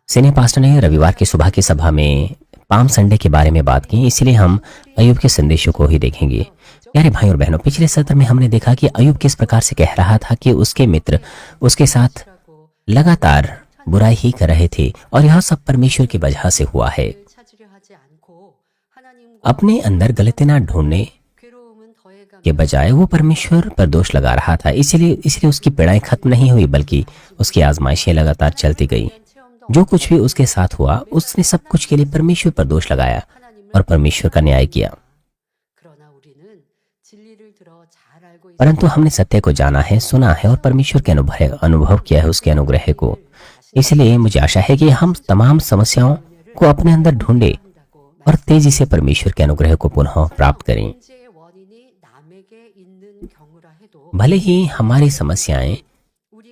Senior pastor ने रविवार की सुबह की सभा में पाम संडे के बारे में बात की, इसलिए हम अय्यूब के संदेशों को ही देखेंगे। प्यारे भाई और बहनों, पिछले सत्र में हमने देखा कि अय्यूब किस प्रकार से कह रहा था कि उसके मित्र उसके साथ लगातार बुराई ही कर रहे थे और यह सब परमेश्वर की वजह से हुआ है। अपने अंदर गलती ना ढूंढने के बजाय वो परमेश्वर पर दोष लगा रहा था, इसलिए उसकी पीड़ाएं खत्म नहीं हुई, बल्कि उसकी आजमाइशें लगातार चलती गई। जो कुछ भी उसके साथ हुआ, उसने सब कुछ के लिए परमेश्वर पर दोष लगाया और परमेश्वर का न्याय किया। परंतु हमने सत्य को जाना है, सुना है और परमेश्वर के अनुभव किया है उसके अनुग्रह को। इसलिए मुझे आशा है कि हम तमाम समस्याओं को अपने अंदर ढूंढे और तेजी से परमेश्वर के अनुग्रह को पुनः प्राप्त करें। भले ही हमारी समस्याएं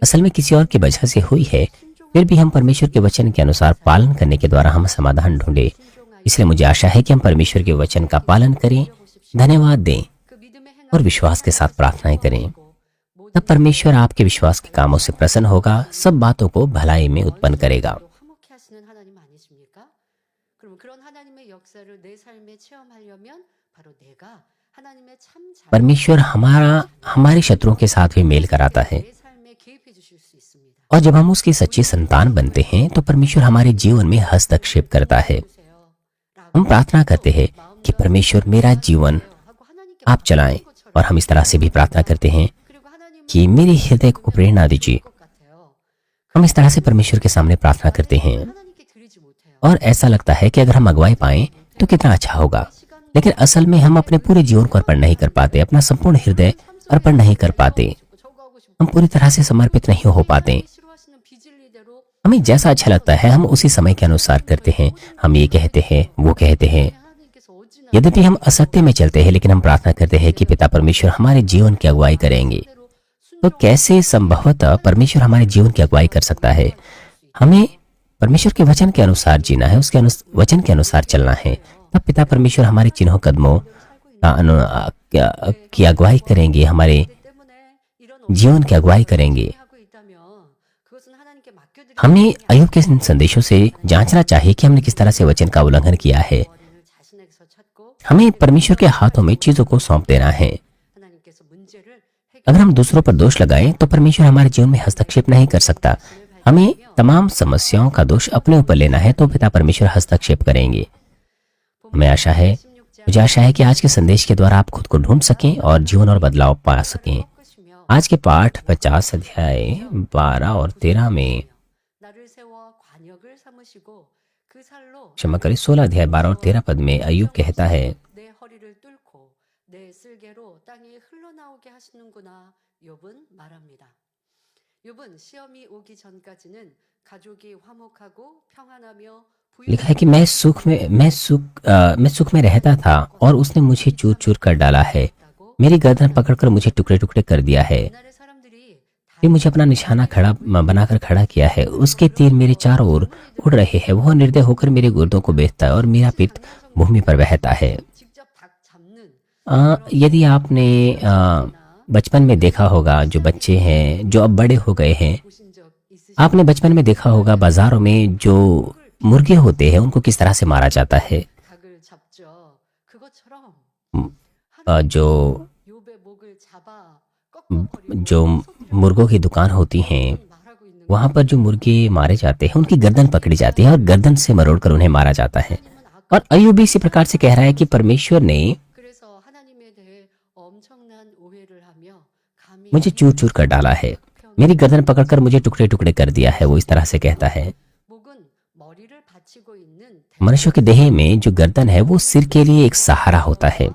असल में किसी और की वजह से हुई है, फिर भी हम परमेश्वर के वचन के अनुसार पालन करने के द्वारा हम समाधान ढूंढे। इसलिए मुझे आशा है कि हम परमेश्वर के वचन का पालन करें, धन्यवाद दें और विश्वास के साथ प्रार्थनाएं करें। तब परमेश्वर आपके विश्वास के कामों से प्रसन्न होगा, सब बातों को भलाई में उत्पन्न करेगा। परमेश्वर हमारे शत्रुओं के साथ भी मेल कराता है और जब हम उसकी सच्ची संतान बनते हैं तो परमेश्वर हमारे जीवन में हस्तक्षेप करता है। हम प्रार्थना करते हैं कि परमेश्वर मेरा जीवन आप चलाएं, और हम इस तरह से भी प्रार्थना करते हैं कि मेरे हृदय को प्रेरणा दीजिए। हम इस तरह से परमेश्वर के सामने प्रार्थना करते हैं और ऐसा लगता है कि अगर हम अगुवाई पाएं तो कितना अच्छा होगा, लेकिन असल में हम अपने पूरे जीवन को अर्पण नहीं कर पाते, अपना संपूर्ण हृदय अर्पण नहीं कर पाते, हम पूरी तरह से समर्पित नहीं हो पाते। हमें जैसा अच्छा लगता है हम उसी समय के अनुसार करते हैं, हम ये कहते हैं, वो कहते हैं। यद्यपि हम असत्य में चलते हैं, लेकिन हम प्रार्थना करते हैं कि पिता परमेश्वर हमारे जीवन की अगुवाई करेंगे। तो कैसे संभवतः परमेश्वर हमारे जीवन की अगुवाई कर सकता है? हमें परमेश्वर के वचन के अनुसार जीना है, उसके वचन के अनुसार चलना है। तब पिता परमेश्वर हमारे चिन्हों कदमों की अगुवाई करेंगे, हमारे जीवन की अगुवाई करेंगे। हमें अय्यूब के इन संदेशों से जांचना चाहिए कि हमने किस तरह से वचन का उल्लंघन किया है। हमें परमेश्वर के हाथों में चीजों को सौंप देना है। अगर हम दूसरों पर दोष लगाएं तो परमेश्वर हमारे जीवन में हस्तक्षेप नहीं कर सकता। हमें तमाम समस्याओं का दोष अपने ऊपर लेना है तो पिता परमेश्वर हस्तक्षेप करेंगे। मुझे आशा है कि आज के संदेश के द्वारा आप खुद को ढूंढ सकें और जीवन और बदलाव पा सकें। आज के पाठ 50 अध्याय 12 और 13 में, क्षमा करें, 16 अध्याय 12 और 13 पद में अय्यूब कहता है, लिखा है कि मैं सुख में रहता था और उसने मुझे चूर चूर कर डाला है, मेरी गर्दन पकड़कर मुझे टुकड़े टुकड़े कर दिया है, फिर मुझे अपना निशाना बनाकर खड़ा किया है, उसके तीर मेरे चारों ओर उड़ रहे हैं, वह निर्दय होकर मेरे गुर्दों को बेचता है और मेरा पित्त भूमि पर बहता है। यदि आपने बचपन में देखा होगा, जो बच्चे हैं जो अब बड़े हो गए हैं, आपने बचपन में देखा होगा बाजारों में जो मुर्गे होते हैं उनको किस तरह से मारा जाता है। जो मुर्गों की दुकान होती हैं, वहां पर जो मुर्गे मारे जाते हैं उनकी गर्दन पकड़ी जाती है और गर्दन से मरोड़कर उन्हें मारा जाता है। और अय्यूब इसी प्रकार से कह रहा है कि परमेश्वर ने मुझे चूर चूर कर डाला है, मेरी गर्दन पकड़कर मुझे टुकड़े टुकड़े कर दिया है। वो इस तरह से कहता है। मनुष्य के देह में जो गर्दन है वो सिर के लिए एक सहारा होता है।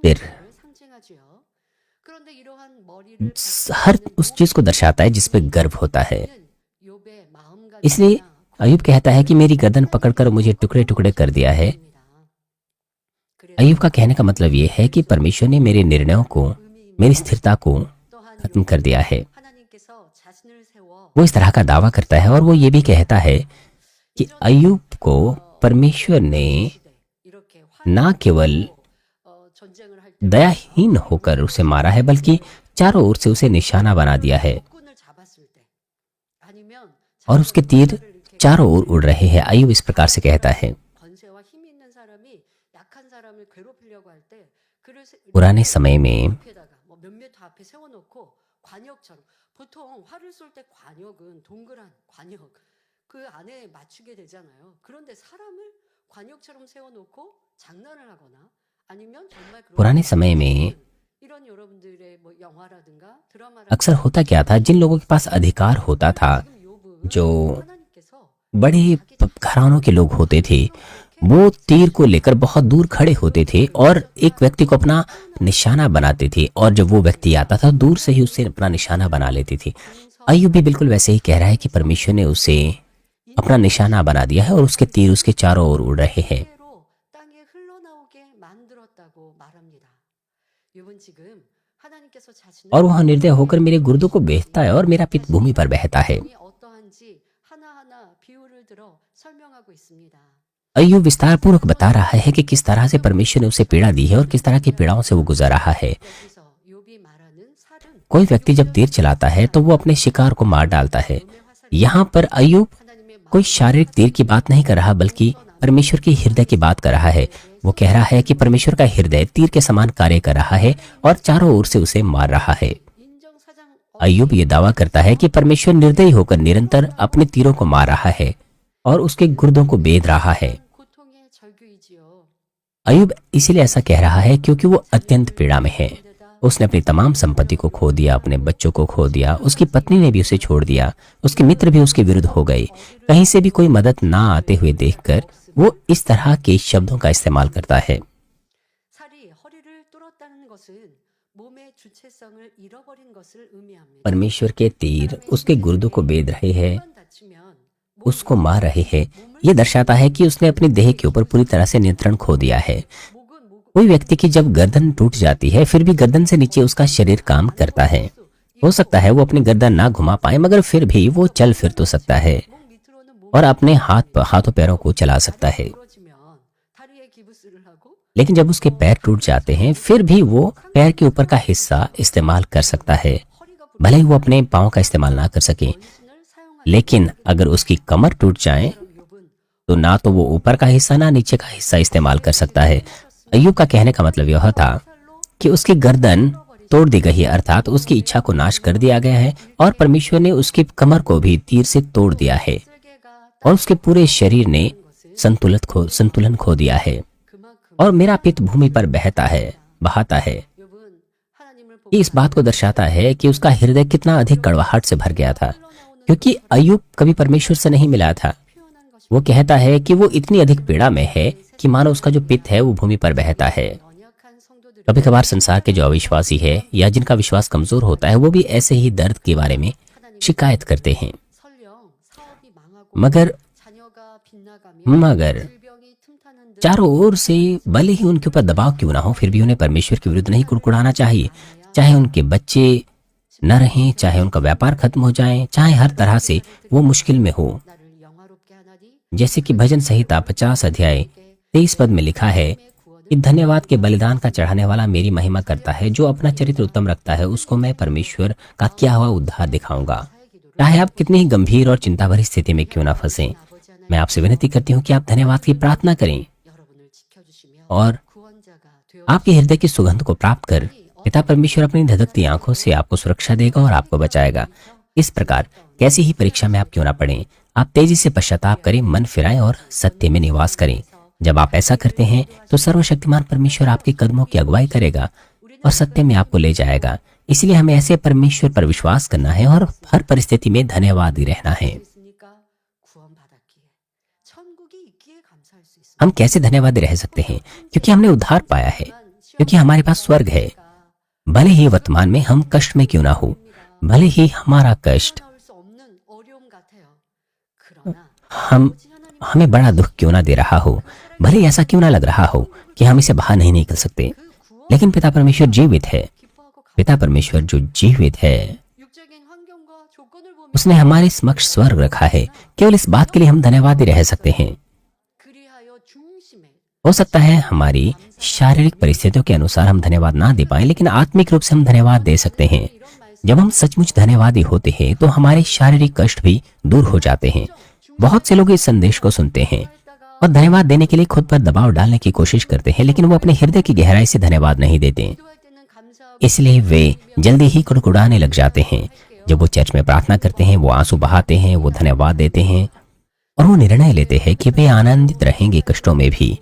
फिर हर उस चीज को दर्शाता है जिस पे गर्व होता है। इसलिए अय्यूब कहता है कि मेरी गर्दन पकड़कर मुझे टुकड़े टुकड़े कर दिया है। अय्यूब का कहने का मतलब यह है कि परमेश्वर ने मेरे निर्णयों को, मेरी स्थिरता को खत्म कर दिया है। वो इस तरह का दावा करता है और वो ये भी कहता है कि अय्यूब को परमेश्वर ने ना केवल दयाहीन होकर उसे मारा है, बल्कि चारों ओर से उसे निशाना बना दिया है। और उसके तीर चारों ओर उड़ रहे हैं। अय्यूब इस प्रकार से कहता है, पुराने समय में पुराने समय में अक्सर होता क्या था, जिन लोगों के पास अधिकार होता था, जो बड़े घरानों के लोग होते थे, वो तीर को लेकर बहुत दूर खड़े होते थे और एक व्यक्ति को अपना निशाना बनाते थे, और जब वो व्यक्ति आता था दूर से ही उससे अपना निशाना बना लेते थे। अय्यूब भी बिल्कुल वैसे ही कह रहा है कि परमेश्वर ने उसे अपना निशाना बना दिया है और उसके तीर उसके चारों ओर उड़ रहे हैं। और वह निर्दय होकर मेरे गुर्दों को बेचता है और मेरा पित्त भूमि पर बहता है। अय्यूब विस्तार पूर्वक बता रहा है कि किस तरह से परमेश्वर ने उसे पीड़ा दी है और किस तरह की पीड़ाओं से वो गुजर रहा है। कोई व्यक्ति जब तीर चलाता है तो वो अपने शिकार को मार डालता है। यहाँ पर अय्यूब कोई शारीरिक तीर की बात नहीं कर रहा, बल्कि परमेश्वर के हृदय की बात कर रहा है। वो कह रहा है कि परमेश्वर का हृदय तीर के समान कार्य कर रहा है और चारों ओर से उसे मार रहा है। अय्यूब ये दावा करता है कि परमेश्वर निर्दयी होकर निरंतर अपने तीरों को मार रहा है और उसके गुर्दों को बेध रहा है। अय्यूब इसीलिए ऐसा कह रहा है क्योंकि वो अत्यंत पीड़ा में है। उसने अपनी तमाम संपत्ति को खो दिया, अपने बच्चों को खो दिया, उसकी पत्नी ने भी उसे छोड़ दिया, उसके मित्र भी उसके विरुद्ध हो गए। कहीं से भी कोई मदद ना आते हुए देखकर वो इस तरह के शब्दों का इस्तेमाल करता है। परमेश्वर के तीर उसके गुर्दों को बेध रहे हैं, उसको मार रहे हैं। यह दर्शाता है कि उसने अपने देह के ऊपर पूरी तरह से नियंत्रण खो दिया है। कोई व्यक्ति की जब गर्दन टूट जाती है, फिर भी गर्दन से नीचे उसका शरीर काम करता है। हो सकता है वो अपनी गर्दन ना घुमा पाए, मगर फिर भी वो चल फिर तो सकता है और अपने हाथों पैरों को चला सकता है। लेकिन जब उसके पैर टूट जाते हैं, फिर भी वो पैर के ऊपर का हिस्सा इस्तेमाल कर सकता है, भले ही वो अपने पाँव का इस्तेमाल ना कर सके। लेकिन अगर उसकी कमर टूट जाए तो ना तो वो ऊपर का हिस्सा ना नीचे का हिस्सा इस्तेमाल कर सकता है। अय्यूब का कहने का मतलब यह था कि उसकी गर्दन तोड़ दी गई है, अर्थात उसकी इच्छा को नाश कर दिया गया है और परमेश्वर ने उसकी कमर को भी तीर से तोड़ दिया है और उसके पूरे शरीर ने संतुलन खो दिया है और मेरा पित्त भूमि पर बहाता है। ये इस बात को दर्शाता है कि उसका हृदय कितना अधिक कड़वाहट से भर गया था, क्योंकि अय्यूब कभी परमेश्वर से नहीं मिला था। वो कहता है कि वो इतनी अधिक पीड़ा में है कि मानो उसका जो पित्त है वो भूमि पर बहता है। कभी कभार संसार के जो अविश्वासी है या जिनका विश्वास कमजोर होता है, वो भी ऐसे ही दर्द के बारे में शिकायत करते हैं। मगर चारों ओर से भले ही उनके ऊपर दबाव क्यों ना हो, फिर भी उन्हें परमेश्वर के विरुद्ध नहीं कुड़कुड़ाना चाहिए। चाहे उनके बच्चे न रहें, चाहे उनका व्यापार खत्म हो जाए, चाहे हर तरह से वो मुश्किल में हो। जैसे कि भजन संहिता 50 अध्याय 23 पद में लिखा है कि धन्यवाद के बलिदान का चढ़ाने वाला मेरी महिमा करता है, जो अपना चरित्र उत्तम रखता है, उसको मैं परमेश्वर का किया हुआ उद्धार दिखाऊंगा। चाहे आप कितनी ही गंभीर और चिंता भरी स्थिति में क्यों ना फंसे, मैं आपसे विनती करती हूँ कि आप धन्यवाद की प्रार्थना करें और आपके हृदय की सुगंध को प्राप्त कर पिता परमेश्वर अपनी धधकती आंखों से आपको सुरक्षा देगा और आपको बचाएगा। इस प्रकार कैसी ही परीक्षा में आप क्यों ना पड़ें, आप तेजी से पश्चाताप करें, मन फिराएं और सत्य में निवास करें। जब आप ऐसा करते हैं तो सर्वशक्तिमान परमेश्वर आपके कदमों की अगुवाई करेगा और सत्य में आपको ले जाएगा। इसलिए हमें ऐसे परमेश्वर पर विश्वास करना है और हर परिस्थिति में धन्यवादी रहना है। हम कैसे धन्यवादी रह सकते हैं? क्योंकि हमने उद्धार पाया है, क्योंकि हमारे पास स्वर्ग है। भले ही वर्तमान में हम कष्ट में क्यों ना हो, भले ही हमारा कष्ट हमें बड़ा दुख क्यों ना दे रहा हो, भले ऐसा क्यों ना लग रहा हो कि हम इसे बाहर नहीं निकल सकते, लेकिन पिता परमेश्वर जीवित है। पिता परमेश्वर जो जीवित है, उसने हमारे समक्ष स्वर्ग रखा है। केवल इस बात के लिए हम धन्यवादी रह सकते हैं। हो सकता है हमारी शारीरिक परिस्थितियों के अनुसार हम धन्यवाद ना दे पाए, लेकिन आत्मिक रूप से हम धन्यवाद दे सकते हैं। जब हम सचमुच धन्यवादी होते हैं तो हमारे शारीरिक कष्ट भी दूर हो जाते हैं। बहुत से लोग इस संदेश को सुनते हैं और धन्यवाद देने के लिए खुद पर दबाव डालने की कोशिश करते हैं, लेकिन वो अपने हृदय की गहराई से धन्यवाद नहीं देते। इसलिए वे जल्दी ही कुड़कुड़ाने लग जाते हैं। जब वो चर्च में प्रार्थना करते हैं, वो आंसू बहाते हैं, वो धन्यवाद देते हैं और वो निर्णय लेते हैं कि वे आनंदित रहेंगे कष्टों में भी।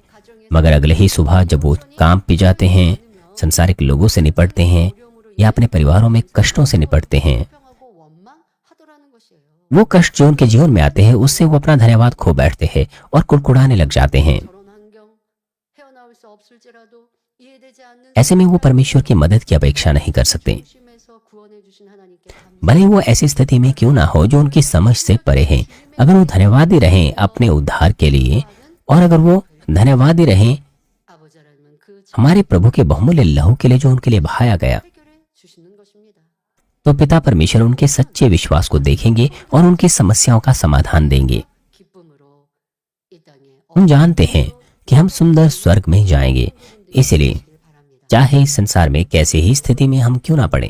मगर अगले ही सुबह जब वो काम पे जाते हैं, संसारिक लोगों से निपटते हैं या अपने परिवारों में कष्टों से निपटते हैं, वो कष्ट जो उनके जीवन में आते हैं उससे वो अपना धन्यवाद खो बैठते हैं और कुड़कुड़ाने लग जाते हैं। ऐसे में वो परमेश्वर की मदद की अपेक्षा नहीं कर सकते, भले वो ऐसी स्थिति में क्यों ना हो जो उनकी समझ से परे है। अगर वो धन्यवादी रहें अपने उद्धार के लिए और अगर वो धन्यवादी रहें हमारे प्रभु के बहुमूल्य लहू के लिए जो उनके लिए बहाया गया, तो पिता परमेश्वर उनके सच्चे विश्वास को देखेंगे और उनकी समस्याओं का समाधान देंगे। हम जानते हैं कि हम सुंदर स्वर्ग में जाएंगे, इसलिए चाहे इस संसार में कैसे ही स्थिति में हम क्यों ना पड़े,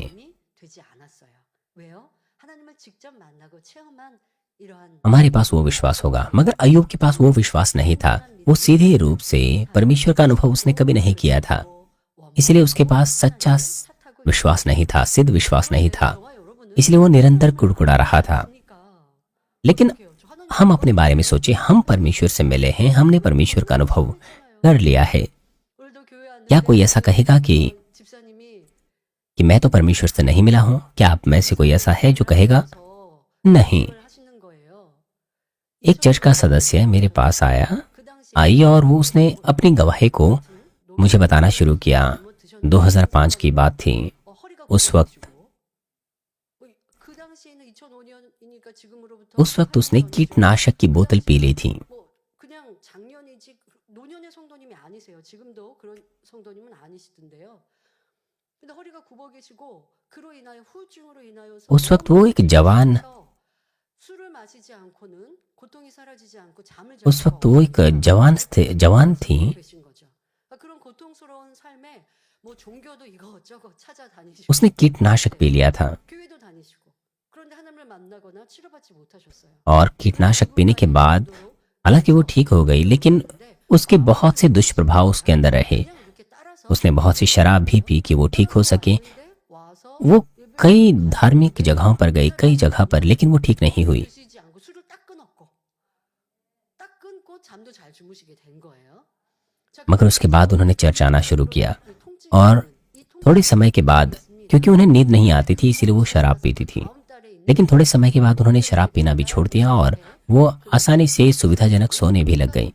हमारे पास वो विश्वास होगा। मगर अय्यूब के पास वो विश्वास नहीं था। वो सीधे रूप से परमेश्वर का अनुभव उसने कभी नहीं किया था, इसलिए उसके पास सच्चा विश्वास नहीं था, सिद्ध विश्वास नहीं था, इसलिए वो निरंतर कुड़कुड़ा रहा था। लेकिन हम अपने बारे में सोचे, हम परमेश्वर से मिले हैं, हमने परमेश्वर का अनुभव कर लिया है। क्या कोई ऐसा कहेगा कि मैं तो परमेश्वर से नहीं मिला हूं? क्या आप में से कोई ऐसा है जो कहेगा? नहीं। एक चर्च का सदस्य मेरे पास आई और वो उसने अपनी गवाही को मुझे बताना शुरू किया। 2005 की बात थी। उस वक्त उसने कीटनाशक की बोतल पी ली थी। उस वक्त वो एक जवान जवान थी। उसने कीटनाशक पी लिया था और कीटनाशक पीने के बाद हालांकि वो ठीक हो गई, लेकिन उसके बहुत से दुष्प्रभाव उसके अंदर रहे। उसने बहुत सी शराब भी पी कि वो ठीक हो सके। वो कई धार्मिक जगहों पर गई, कई जगह पर, लेकिन वो ठीक नहीं हुई। मगर उसके बाद उन्होंने चर्च आना शुरू किया और थोड़े समय के बाद, क्योंकि उन्हें नींद नहीं आती थी इसलिए वो शराब पीती थी, लेकिन थोड़े समय के बाद उन्होंने शराब पीना भी छोड़ दिया और वो आसानी से सुविधाजनक सोने भी लग गई।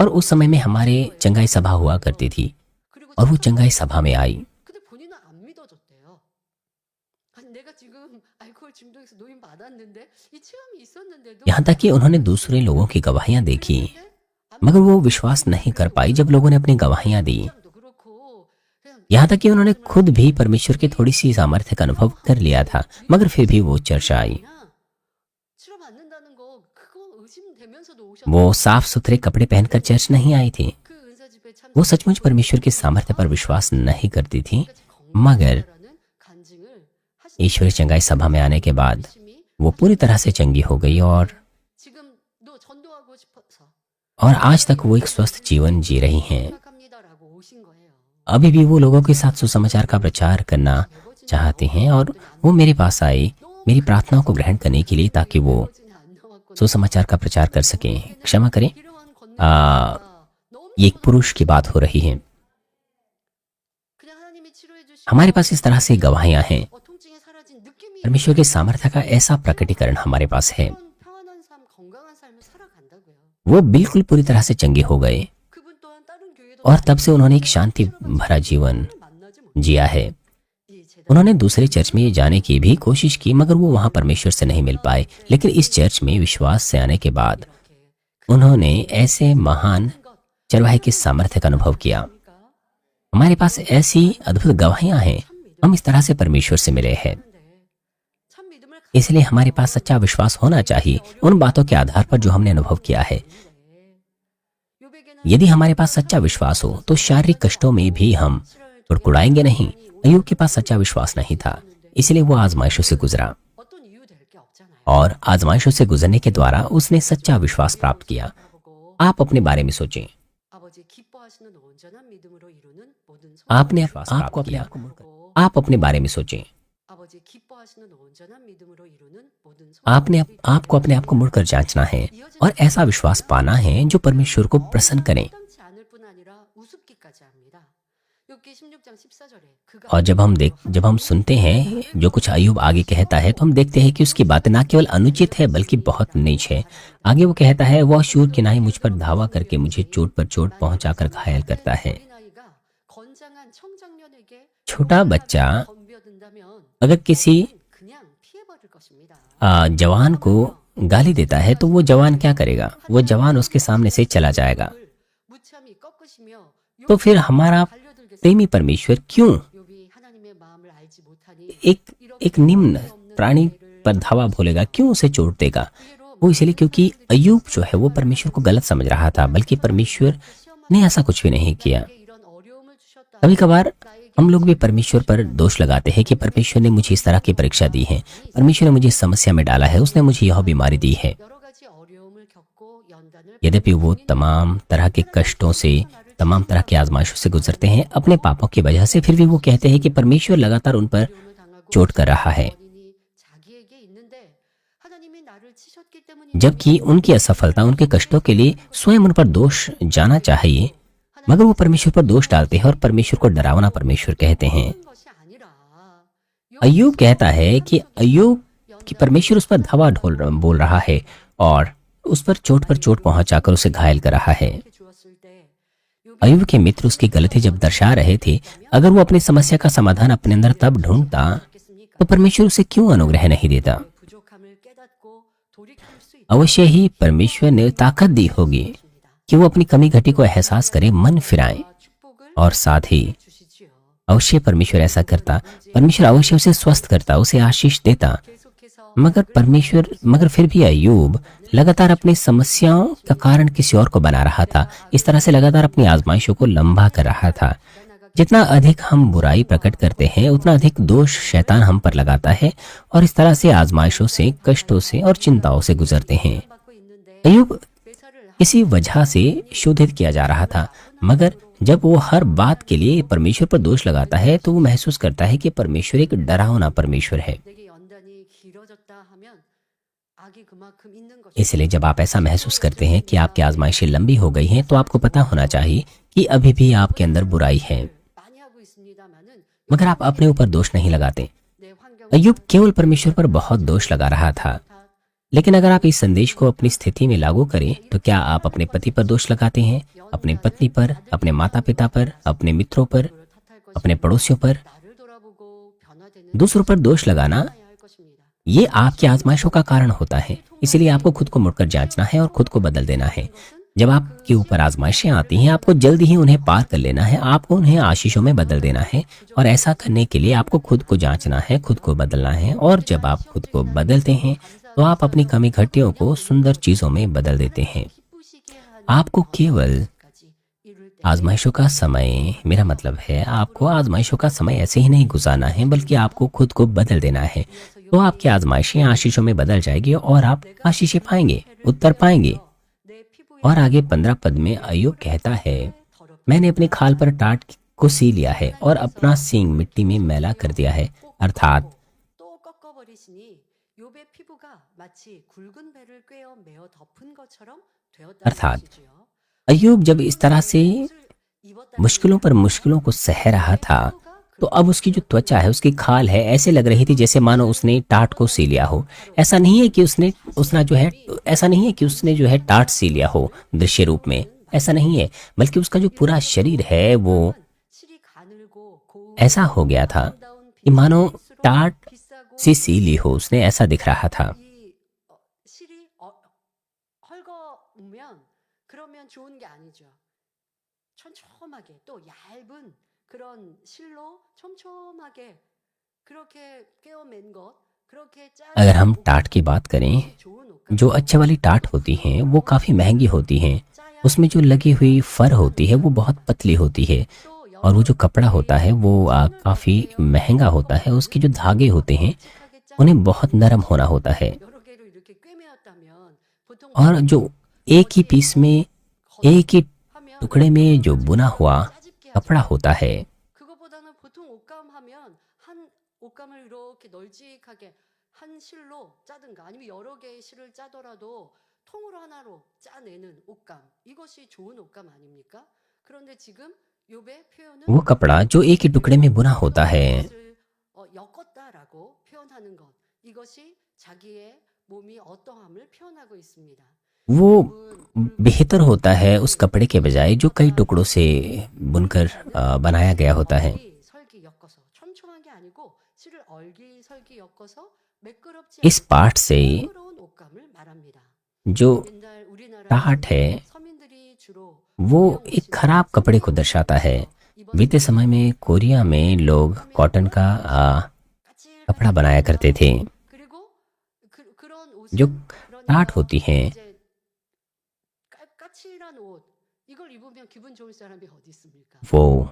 और उस समय में हमारे चंगाई सभा हुआ करती थी और वो चंगाई सभा में आई। यहाँ तक कि उन्होंने दूसरे लोगों की गवाहियां देखी, मगर वो विश्वास नहीं कर पाई जब लोगों ने अपनी गवाहियां दी। यहाँ तक कि उन्होंने खुद भी परमेश्वर की थोड़ी सी सामर्थ्य का अनुभव कर लिया था, मगर फिर भी वो चर्च आई। वो साफ सुथरे कपड़े पहनकर चर्च नहीं आई थी। वो सचमुच परमेश्वर की सामर्थ्य पर विश्वास नहीं करती थी। मगर ईश्वरीय चंगाई सभा में आने के बाद वो पूरी तरह से चंगी हो गई और आज तक वो एक स्वस्थ जीवन जी रही हैं। अभी भी वो लोगों के साथ सुसमाचार का प्रचार करना चाहती हैं और वो मेरे पास आई मेरी प्रार्थनाओं को ग्रहण करने के लिए, ताकि वो सुसमाचार का प्रचार कर सकें। क्षमा करें, ये एक पुरुष की बात हो रही है। हमारे पास इस तरह से गवाहियां हैं। परमेश्वर के सामर्थ्य का ऐसा प्रकटीकरण हमारे पास है। वो बिल्कुल पूरी तरह से चंगे हो गए और तब से उन्होंने एक शांति भरा जीवन जिया है। उन्होंने दूसरे चर्च में जाने की भी कोशिश की, मगर वो वहां परमेश्वर से नहीं मिल पाए। लेकिन इस चर्च में विश्वास से आने के बाद उन्होंने ऐसे महान चरवाहे की सामर्थ्य का अनुभव किया। हमारे पास ऐसी अद्भुत गवाहियां हैं। हम इस तरह से परमेश्वर से मिले हैं, इसलिए हमारे पास सच्चा विश्वास होना चाहिए उन बातों के आधार पर जो हमने अनुभव किया है। यदि हमारे पास सच्चा विश्वास हो तो शारीरिक कष्टों में भी हम कुड़कुड़ाएंगे नहीं, अय्यूब के पास सच्चा विश्वास नहीं था, इसलिए वो आजमाइशों से गुजरा और आजमाइशों से गुजरने के द्वारा उसने सच्चा विश्वास प्राप्त किया। आप अपने बारे में सोचें। आपने आपको अपने आप अपने बारे में सोचें। आपने आपको अपने आप को मुड़कर जांचना है और ऐसा विश्वास पाना है जो परमेश्वर को प्रसन्न करे। और जब हम सुनते हैं जो कुछ अय्यूब आगे कहता है, तो हम देखते हैं कि उसकी बातें ना केवल अनुचित है बल्कि बहुत नीच है। आगे वो कहता है, वह शूर की नाई मुझ पर धावा करके मुझे चोट पर चोट पहुंचाकर घायल करता है। छोटा बच्चा अगर किसी जवान को गाली देता है तो वो जवान क्या करेगा? वो जवान उसके सामने से चला जाएगा। तो फिर हमारा प्रेमी परमेश्वर क्यों एक निम्न प्राणी पर धावा भोलेगा, क्यों उसे चोट देगा? वो इसलिए क्योंकि अय्यूब जो है वो परमेश्वर को गलत समझ रहा था, बल्कि परमेश्वर ने ऐसा कुछ भी नहीं किया। कभी कभार हम लोग भी परमेश्वर पर दोष लगाते हैं कि परमेश्वर ने मुझे इस तरह की परीक्षा दी है, परमेश्वर ने मुझे इस समस्या में डाला है, उसने मुझे यह बीमारी दी है। यद्यपि वो तमाम तरह के कष्टों से, तमाम तरह की आजमाइशों से गुजरते हैं अपने पापों की वजह से, फिर भी वो कहते हैं कि परमेश्वर लगातार उन पर चोट कर रहा है, जबकि उनकी असफलता, उनके कष्टों के लिए स्वयं उन पर दोष जाना चाहिए, मगर वो परमेश्वर पर दोष डालते हैं और परमेश्वर को डरावना परमेश्वर कहते हैं। अय्यूब कहता है कि परमेश्वर उस पर धावा बोल रहा है और उस पर चोट पहुंचाकर उसे घायल कर रहा है। अय्यूब के मित्र उसकी गलती जब दर्शा रहे थे, अगर वो अपनी समस्या का समाधान अपने अंदर तब ढूंढता तो परमेश्वर उसे क्यों अनुग्रह नहीं देता? अवश्य ही परमेश्वर ने ताकत दी होगी कि वो अपनी कमी घटी को एहसास करे, मन फिराए, और साथ ही अवश्य परमेश्वर ऐसा करता। परमेश्वर अवश्य उसे स्वस्थ करता, उसे आशीष देता। मगर फिर भी अय्यूब लगातार अपनी समस्याओं का कारण किसी और को बना रहा था। इस तरह से लगातार अपनी आजमाइशों को लंबा कर रहा था। जितना अधिक हम बुराई प्रकट करते हैं, उतना अधिक दोष शैतान हम पर लगाता है और इस तरह से आजमाइशों से, कष्टों से और चिंताओं से गुजरते हैं। अय्यूब किसी वजह से शोधित किया जा रहा था, मगर जब वो हर बात के लिए परमेश्वर पर दोष लगाता है तो वो महसूस करता है कि परमेश्वर एक डरावना परमेश्वर है। इसलिए जब आप ऐसा महसूस करते हैं कि आपकी आजमाइशें लंबी हो गई हैं, तो आपको पता होना चाहिए कि अभी भी आपके अंदर बुराई है, मगर आप अपने ऊपर दोष नहीं लगाते। अय्यूब केवल परमेश्वर पर बहुत दोष लगा रहा था। लेकिन अगर आप इस संदेश को अपनी स्थिति में लागू करें, तो क्या आप अपने पति पर दोष लगाते हैं, अपने पत्नी पर, अपने माता पिता पर, अपने मित्रों पर, अपने पड़ोसियों पर? दूसरों पर दोष लगाना ये आपकी आजमाइशों का कारण होता है। इसीलिए आपको खुद को मुड़कर जांचना है और खुद को बदल देना है। जब आपके ऊपर आजमाइशें आती हैं, आपको जल्दी ही उन्हें पार कर लेना है, आपको उन्हें आशीषों में बदल देना है। और ऐसा करने के लिए आपको खुद को जांचना है, खुद को बदलना है। और जब आप खुद को बदलते हैं तो आप अपनी कमी घटियों को सुंदर चीजों में बदल देते हैं। आपको केवल आजमाइशों का समय, मेरा मतलब है आपको आजमाइशों का समय ऐसे ही नहीं गुजारना है, बल्कि आपको खुद को बदल देना है। तो आपकी आजमाइशें आशीषों में बदल जाएगी और आप आशीषें पाएंगे, उत्तर पाएंगे। और आगे 15 पद में अय्यूब कहता है, मैंने अपने खाल पर टाट को सी लिया है और अपना सींग मिट्टी में मैला कर दिया है। अर्थात अय्यूब जब इस तरह से मुश्किलों पर मुश्किलों को सह रहा था, तो अब उसकी जो त्वचा है, उसकी खाल है, ऐसे लग रही थी जैसे मानो उसने टाट को सी लिया हो। ऐसा नहीं है कि उसने जो है टाट सी लिया हो दृश्य रूप में, ऐसा नहीं है, बल्कि उसका जो पूरा शरीर है वो ऐसा हो गया था कि मानो टाट सी ली हो उसने, ऐसा दिख रहा था। अगर हम टाट की बात करें, जो अच्छे वाली टाट होती हैं वो काफी महंगी होती हैं। उसमें जो लगी हुई फर होती है वो बहुत पतली होती है। और वो जो कपड़ा होता है वो काफी महंगा होता है। उसके जो धागे होते हैं उन्हें बहुत नरम होना होता है। और जो एक ही पीस में, एक ही टुकड़े में जो बुना हुआ कपड़ा होता है, 그거보다는 보통 옷감하면 한 옷감을 이렇게 널찍하게 한 실로 짜든가 아니면 여러 개의 실을 짜더라도 통으로 하나로 짜내는 옷감, 이것이 좋은 옷감 아닙니까? 그런데 지금 욥의 표현은 वो कपड़ा जो एक ही टुकड़े में बुना होता है, 옷을 엮었다라고 표현하는 것, 이것이 자기의 몸이 어떠함을 표현하고 있습니다. वो बेहतर होता है उस कपड़े के बजाय जो कई टुकड़ों से बुनकर बनाया गया होता है। 설기 엮어서 촘촘한 게 아니고 실을 얼기설기 엮어서 매끄럽지 इस पाठ से 부드러운 옷감을 말합니다. जो 옛날 우리나라 टाट है 서민들이 주로 वो एक खराब कपड़े को दर्शाता है। बीते समय में कोरिया में लोग कॉटन का कपड़ा बनाया करते थे। 그리고 그런 जो 옷은 टाट होती हैं 이제 까칠한 옷 이걸 입으면 기분 좋을 사람이 어디 있습니까? वो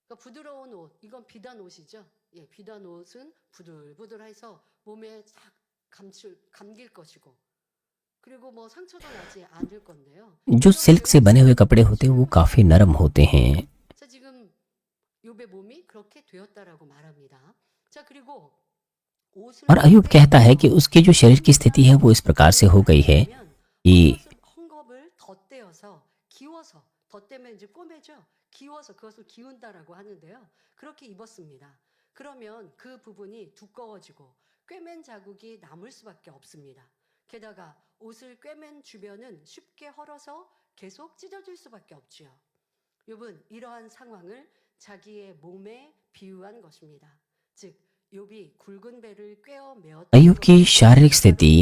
그러니까 부드러운 옷 이건 비단 옷이죠. 예, 비단 옷은 부들부들해서 몸에 싹 감길 것이고 그리고 뭐 상처도 나지 않을 건데요. जो सिल्क से बने हुए कपड़े होते हैं वो काफी नरम होते हैं। 자, 지금 욥의 몸이 그렇게 되었다라고 말합니다. 자, 그리고 옷을 और अयूब कहता है कि उसकी जो शरीर की स्थिति है वो इस प्रकार से हो गई है कि 헝겊을 덧대어서 기워서 덧대면 이제 꼬매죠. 기워서 그것을 기운다라고 하는데요. 그렇게 입었습니다. 그러면 그 부분이 두꺼워지고 꿰맨 자국이 남을 수밖에 없습니다. 게다가 옷을 꿰맨 주변은 쉽게 헐어서 계속 찢어질 수밖에 없지요. 욥은 이러한 상황을 자기의 몸에 비유한 것입니다. 즉 욥이 굵은 배를 꿰어 메었다. अयूब की शारीरिक स्थिति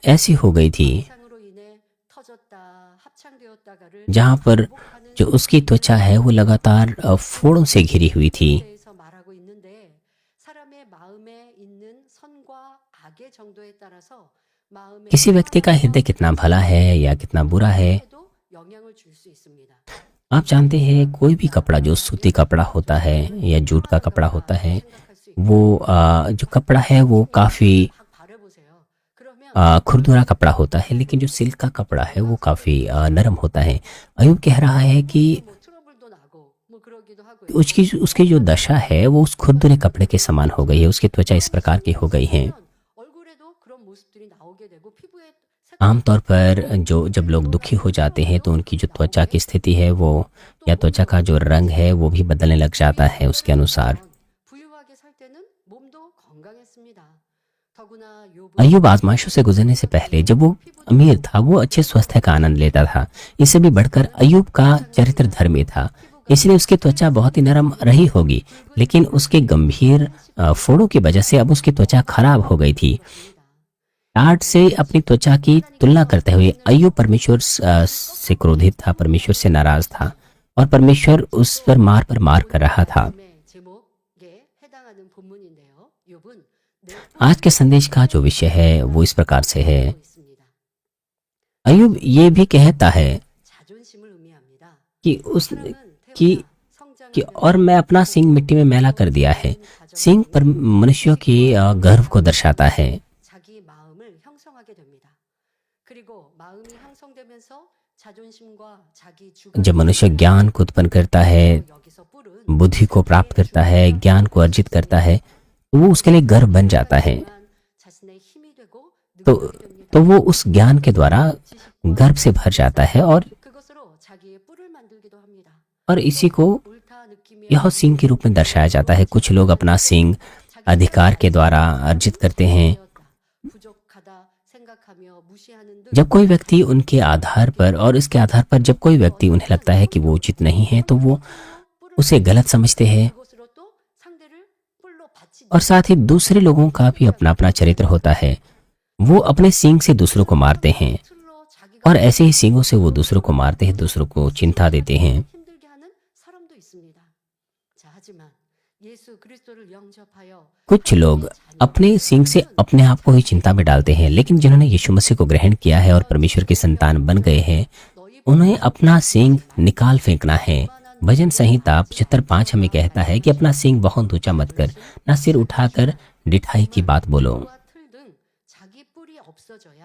ऐसी हो गई थी 상으로 인해 터졌다, 합창되었다가를 जहाँ पर 반복하는 जो उसकी त्वचा है वो लगातार फोड़ों से घिरी हुई थी। 대해서 말하고 있는데 사람의 마음에 있는 선과 악의 정도에 따라서 마음에 किसी व्यक्ति का हृदय कितना भला है या कितना बुरा है, 에도 영향을 줄 수 있습니다. आप जानते हैं कोई भी कपड़ा जो सूती कपड़ा होता है या जूट का कपड़ा होता है, 생각할 수 있고 वो जो कपड़ा है वो काफ़ी 각 바라보세요. 그러면 खुरदुरा कपड़ा होता है, लेकिन जो सिल्क का कपड़ा है वो काफ़ी नरम होता है। अयूब कह रहा है कि 뭐 트러블도 나고 뭐 그러기도 하고요. उसकी जो दशा है वो उस खुरदुरे कपड़े के समान हो गई है। उसकी त्वचा इस प्रकार की हो गई है। 얼굴에도 그런 모습들이 나오게 되고 피부에 आमतौर पर जब लोग दुखी हो जाते हैं तो उनकी जो त्वचा की स्थिति है वो या त्वचा का जो रंग है वो भी बदलने लग जाता है उसके अनुसार। 부유하게 살 때는 몸도 건강했습니다. 더구나 अयूब आजमाइशों से गुजरने से पहले जब वो अमीर था वो अच्छे स्वास्थ्य का आनंद लेता था। इससे भी बढ़कर अयूब का चरित्र धर्मी था, इसलिए उसकी त्वचा बहुत ही नरम रही होगी, लेकिन उसके गंभीर फोड़ों की वजह से अब उसकी त्वचा खराब हो गई थी। टाट से अपनी त्वचा की तुलना करते हुए अय्यूब परमेश्वर से क्रोधित था, परमेश्वर से नाराज था और परमेश्वर उस पर मार कर रहा था। 제목에 해당하는 본문인데요. 욥은 आज के संदेश का जो विषय है वो इस प्रकार से है। 있습니다. अय्यूब ये भी कहता है 자존심을 의미합니다. कि 사람은 कि 태어나 कि 성장하는 और मैं अपना सींग मिट्टी में मैला कर दिया है। सींग पर मनुष्यों की गर्व को दर्शाता है। 자기 마음을 형성하게 됩니다. 그리고 마음이 형성되면서 자존심과 자기 주관 जब मनुष्य ज्ञान को उत्पन्न करता है, 여기서 뿔은 बुद्धि को प्राप्त करता है, ज्ञान को अर्जित करता है, तो वो उसके लिए गर्व बन जाता है। 자신의 힘이 되고 तो 능력이 됩니다. तो वो उस ज्ञान के द्वारा गर्व से भर जाता है और 그것으로 자기의 뿔을 만들기도 합니다. इसी को 옳다 느끼며 यह सींग के रूप में दर्शाया जाता है। कुछ लोग अपना सींग अधिकार के द्वारा अर्जित करते हैं। 부족하다 생각하며 무시하는 등 जब कोई व्यक्ति उनके आधार पर और इसके आधार पर जब कोई व्यक्ति उन्हें लगता है कि वो उचित नहीं है तो वो उसे गलत समझते हैं। 그것으로 또 상대를 뿔로 받치는 और साथ ही दूसरे लोगों का भी अपना अपना चरित्र होता है। वो अपने सींग से दूसरों को मारते हैं 술로 자기가 और ऐसे ही सींगों से वो दूसरों को मारते हैं, दूसरों को चिंता देते हैं। 힘들게 하는 사람도 있습니다. 자, 하지만 예수 그리스도를 영접하여 कुछ लोग अपने सींग से अपने आप को ही चिंता में डालते हैं, लेकिन जिन्होंने यीशु मसीह को ग्रहण किया है और परमेश्वर की संतान बन गए हैं, 너희 उन्हें अपना सींग निकाल फेंकना है। भजन संहिता 75:5 हमें कहता है कि अपना सींग बहुत ऊंचा मत कर, ना सिर उठाकर डिठाई की बात बोलो। 나무와 틀 등 자기 뿔이 없어져야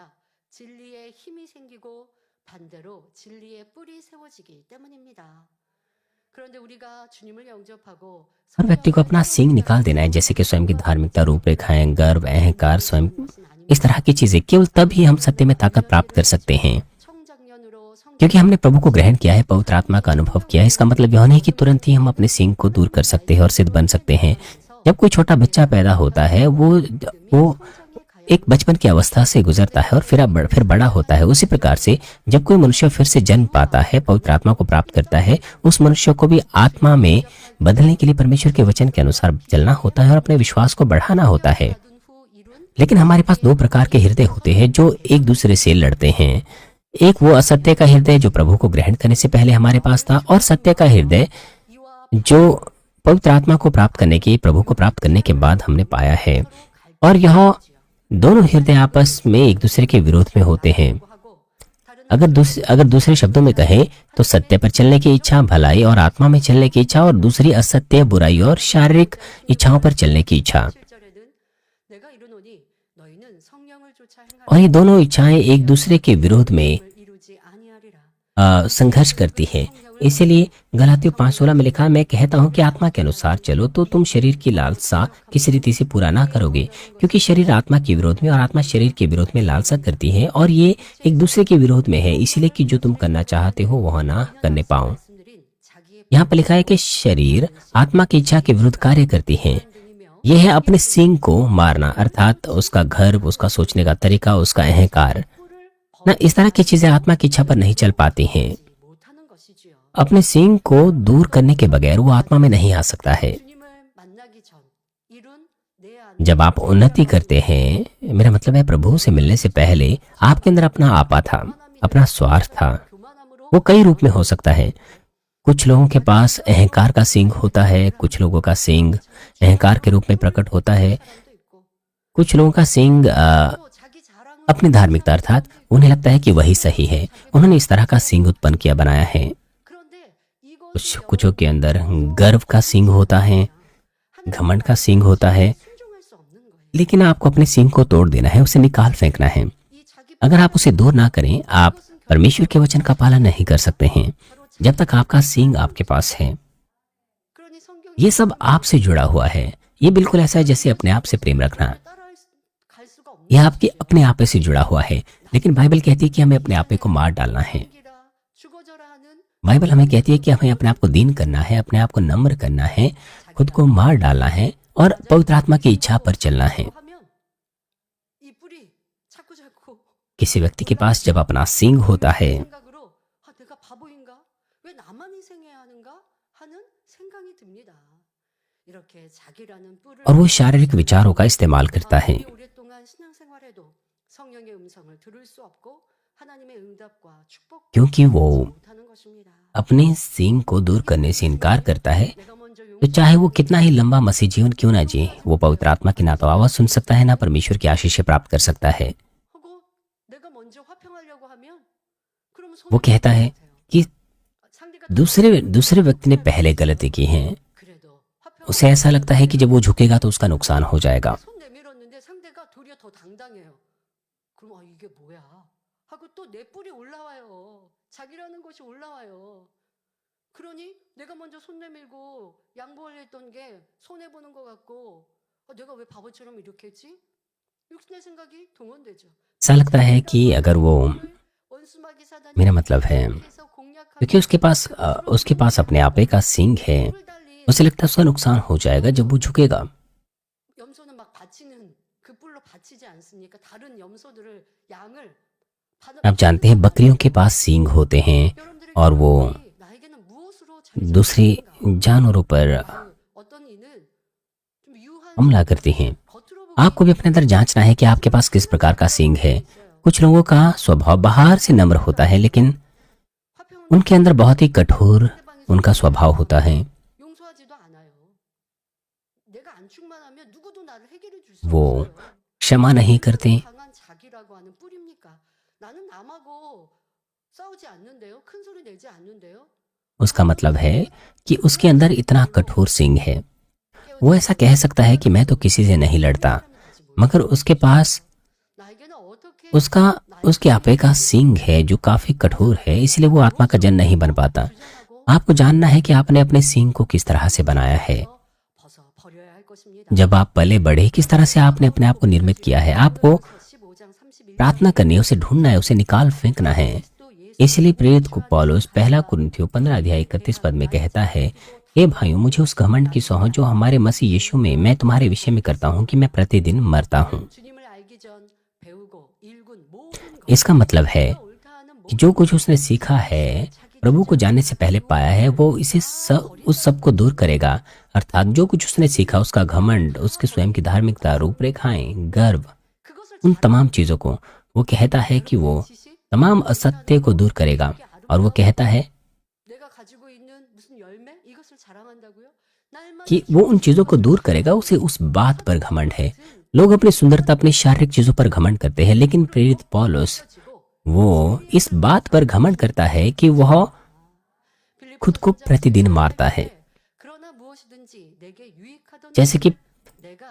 진리에 힘이 생기고 반대로 진리의 뿔이 세워지기 때문입니다. 그런데 우리가 주님을 영접하고 हर व्यक्ति को अपना सींग निकाल देना है, जैसे कि स्वयं की धार्मिकता, रूपरेखाएं, गर्व, अहंकार, स्वयं इस तरह की चीजें। केवल तब ही हम सत्य में ताकत प्राप्त कर सकते हैं, क्योंकि हमने प्रभु को ग्रहण किया है, पवित्र आत्मा का अनुभव किया है। इसका मतलब यह नहीं कि तुरंत ही हम अपने सींग को दूर कर सकते हैं और सिद्ध बन सकते हैं। जब कोई छोटा बच्चा पैदा होता है, वो एक बचपन की अवस्था से गुजरता है और फिर बड़ा होता है। उसी प्रकार से जब कोई मनुष्य फिर से जन्म पाता है, पवित्र आत्मा को प्राप्त करता है, उस मनुष्य को भी आत्मा में बदलने के लिए परमेश्वर के वचन के अनुसार चलना होता है और अपने विश्वास को बढ़ाना होता है। लेकिन हमारे पास दो प्रकार के हृदय होते हैं जो एक दूसरे से लड़ते हैं। एक वो असत्य का हृदय जो प्रभु को ग्रहण करने से पहले हमारे पास था, और सत्य का हृदय जो पवित्र आत्मा को प्राप्त करने की, प्रभु को प्राप्त करने के बाद हमने पाया है। और यह दोनों हृदय आपस में एक दूसरे के विरोध में होते हैं। अगर दूसरे शब्दों में कहें तो सत्य पर चलने की इच्छा, भलाई और आत्मा में चलने की इच्छा, और दूसरी असत्य, बुराई और शारीरिक इच्छाओं पर चलने की इच्छा। और ये दोनों इच्छाएं एक दूसरे के विरोध में संघर्ष करती है। इसीलिए गलातियों 5:16 में लिखा, मैं कहता हूं कि आत्मा के अनुसार चलो तो तुम शरीर की लालसा किसी रीति से पूरा ना करोगे, क्योंकि शरीर आत्मा के विरोध में और आत्मा शरीर के विरोध में लालसा करती है, और ये एक दूसरे के विरोध में है, इसीलिए कि जो तुम करना चाहते हो वह ना करने पाओ। यहाँ पर लिखा है कि शरीर आत्मा की इच्छा के विरुद्ध कार्य करती है। यह है अपने सींग को मारना, अर्थात उसका गर्व, उसका सोचने का तरीका, उसका अहंकार। ना इस तरह की चीजें आत्मा की इच्छा पर नहीं चल पाती हैं। अपने सींग को दूर करने के बगैर वो आत्मा में नहीं आ सकता है। जब आप उन्नति करते हैं, मेरा मतलब है प्रभु से मिलने से पहले आपके अंदर अपना आपा था, अपना स्वार्थ था। वो कई रूप में हो सकता है। कुछ लोगों के पास अहंकार का सींग होता है, कुछ लोगों का सींग अहंकार के रूप में प्रकट होता है, कुछ लोगों का सींग अपनी धार्मिकता, अर्थात उन्हें लगता है कि वही सही है, उन्होंने इस तरह का सींग उत्पन्न किया, बनाया है। कुछों के अंदर गर्व का सींग होता है, घमंड का सींग होता है। लेकिन आपको अपने सींग को तोड़ देना है, उसे निकाल फेंकना है। अगर आप उसे दूर ना करें, आप परमेश्वर के वचन का पालन नहीं कर सकते हैं जब तक आपका सींग आपके पास है। ये सब आपसे जुड़ा हुआ है। ये बिल्कुल ऐसा है जैसे अपने आप से प्रेम रखना। यह आपके अपने आपे से जुड़ा हुआ है। लेकिन बाइबल कहती है कि हमें अपने आपे को मार डालना है। बाइबल हमें कहती है कि हमें अपने आप को दीन करना है, अपने आप को नम्र करना है, खुद को मार डालना है और पवित्र आत्मा की इच्छा पर चलना है। किसी व्यक्ति के पास जब अपना सींग होता है और वो शारीरिक विचारों का इस्तेमाल करता है, क्योंकि वो अपने सींग को दूर करने से इनकार करता है, तो चाहे वो कितना ही लंबा मसीह जीवन क्यों ना जिए, वो पवित्र आत्मा की ना तो आवाज सुन सकता है, ना परमेश्वर की आशीष प्राप्त कर सकता है। वो कहता है कि दूसरे व्यक्ति ने पहले गलती की है। उसे ऐसा लगता है कि जब वो झुकेगा तो उसका नुकसान हो जाएगा। ऐसा लगता है कि अगर वो, मेरा मतलब है, क्योंकि उसके पास अपने आपे का सींग है, उसे लगता है उसका नुकसान हो जाएगा जब वो झुकेगा। आप जानते हैं बकरियों के पास सींग होते हैं और वो दूसरी जानवरों पर हमला करती हैं। आपको भी अपने अंदर जांचना है कि आपके पास किस प्रकार का सींग है। कुछ लोगों का स्वभाव बाहर से नम्र होता है, लेकिन उनके अंदर बहुत ही कठोर उनका स्वभाव होता है। वो क्षमा नहीं करते। उसका मतलब है कि उसके अंदर इतना कठोर सींग है। वो ऐसा कह सकता है कि मैं तो किसी से नहीं लड़ता, मगर उसके पास उसका उसके आपे का सींग है जो काफी कठोर है, इसलिए वो आत्मा का जन नहीं बन पाता। आपको जानना है कि आपने अपने सींग को किस तरह से बनाया है। जब आप पले बढ़े, किस तरह से आपने अपने आप को निर्मित किया है। आपको प्रार्थना करनी है, उसे ढूंढना है, उसे निकाल फेंकना है। इसलिए प्रेरित को पौलुस पहला कुरिन्थियों 15 अध्याय 31 पद में कहता है, हे भाइयों, मुझे उस घमंड की सौंह जो हमारे मसीह यीशु में मैं तुम्हारे विषय में करता हूँ कि मैं प्रतिदिन मरता हूँ। इसका मतलब है कि जो कुछ उसने सीखा है, प्रभु को जानने से पहले पाया है, वो उस सब को दूर करेगा। अर्थात जो कुछ उसने सीखा, उसका घमंड, उसके स्वयं की धार्मिकता, रूपरेखाएं, गर्व, उन तमाम चीजों को वो कहता है कि वो तमाम असत्य को दूर करेगा। और वो कहता है कि वो उन चीजों को दूर करेगा। उसे उस बात पर घमंड है। लोग अपनी सुंदरता, अपनी शारीरिक चीजों पर घमंड करते हैं, लेकिन प्रेरित पौलुस वो इस बात पर घमंड करता है कि वह खुद को प्रतिदिन मारता है। जैसे कि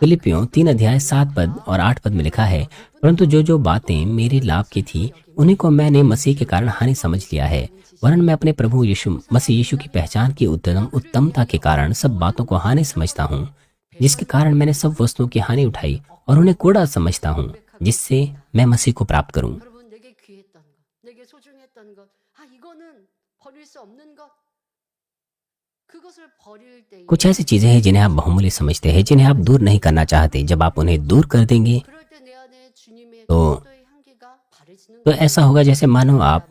फिलिपियों 3 अध्याय 7 पद और 8 पद में लिखा है, परंतु जो जो बातें मेरे लाभ की थी, उन्हीं को मैंने मसीह के कारण हानि समझ लिया है, वरन मैं अपने प्रभु मसीह यीशु की पहचान की उत्तमता के कारण सब बातों को हानि समझता हूँ, जिसके कारण मैंने सब वस्तुओं की हानि उठाई और उन्हें कूड़ा समझता हूँ, जिससे मैं मसीह को प्राप्त करूँ। कुछ ऐसी चीजें हैं जिन्हें आप बहुमूल्य समझते हैं, जिन्हें आप दूर नहीं करना चाहते। जब आप उन्हें दूर कर देंगे तो ऐसा होगा जैसे मानो आप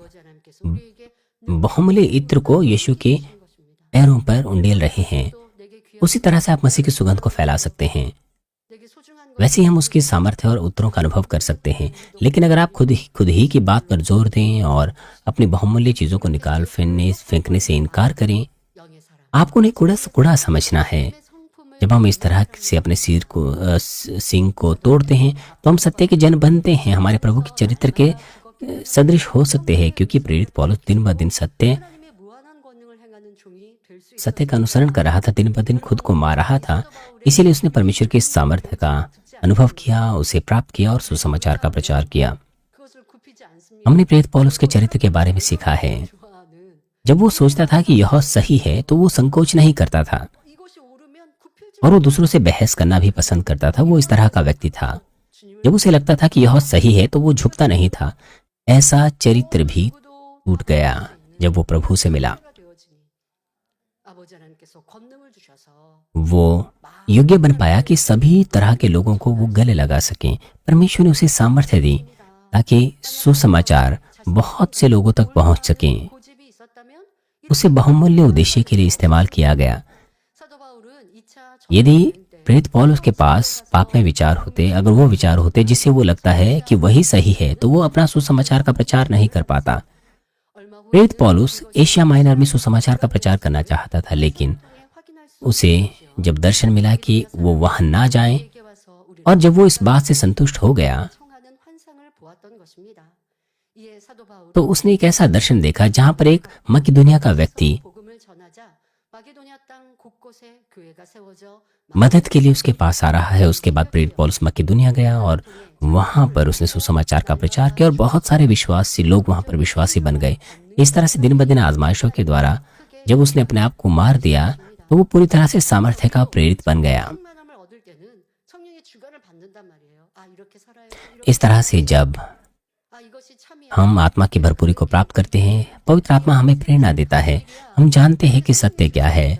बहुमूल्य इत्र को यीशु के पैरों पर उंडेल रहे हैं। उसी तरह से आप मसीह की सुगंध को फैला सकते हैं। वैसे ही हम उसकी सामर्थ्य और उत्तरों का अनुभव कर सकते हैं। लेकिन अगर आप खुद ही की बात पर जोर दें और अपनी बहुमूल्य चीजों को निकाल फेंकने से इनकार करें, आपको नहीं कूड़ा समझना है। जब हम इस तरह से अपने सींग को तोड़ते हैं तो हम सत्य के जन बनते हैं, हमारे प्रभु के चरित्र के सदृश हो सकते हैं, क्योंकि प्रेरित पौलुस दिन ब दिन सत्य का अनुसरण कर रहा था, दिन ब दिन खुद को मार रहा था। इसीलिए उसने परमेश्वर के सामर्थ्य का अनुभव किया, उसे प्राप्त किया और सुसमाचार का प्रचार किया। हमने प्रेरित पौलुस के चरित्र के बारे में सीखा है। जब वो सोचता था कि यह सही है तो वो संकोच नहीं करता था और वो दूसरों से बहस करना भी पसंद करता था। वो इस तरह का व्यक्ति था। जब उसे लगता था कि यह सही है तो वो झुकता नहीं था। ऐसा चरित्र भी टूट गया जब वो प्रभु से मिला। वो योग्य बन पाया कि सभी तरह के लोगों को वो गले लगा सके। परमेश्वर ने उसे सामर्थ्य दी ताकि सुसमाचार बहुत से लोगों तक पहुंच सके। उसे बहुमूल्य उद्देश्य के लिए इस्तेमाल किया गया। यदि प्रेरित पौलुस के पास पाप में विचार होते, अगर वो विचार होते जिससे वो लगता है कि वही सही है, तो वो अपना सुसमाचार का प्रचार नहीं कर पाता। प्रेरित पौलुस एशिया माइनर में सुसमाचार का प्रचार करना चाहता था, लेकिन उसे जब दर्शन मिला कि वो वहां ना जाए, और जब वो इस बात से संतुष्ट हो गया तो उसने एक ऐसा दर्शन देखा जहां पर एक मकिदुनिया का व्यक्ति मदद के लिए उसके पास आ रहा है। उसके बाद प्रेरित पौलुस मकिदुनिया गया और वहां पर उसने सुसमाचार का प्रचार किया और बहुत सारे विश्वासी लोग वहां पर विश्वासी बन गए। इस तरह से दिन ब दिन आजमाइशों के द्वारा जब उसने अपने आप को मार दिया तो वो पूरी तरह से सामर्थ्य का प्रेरित बन गया। इस तरह से जब हम आत्मा की भरपूरी को प्राप्त करते हैं, पवित्र आत्मा हमें प्रेरणा देता है। हम जानते हैं कि सत्य क्या है।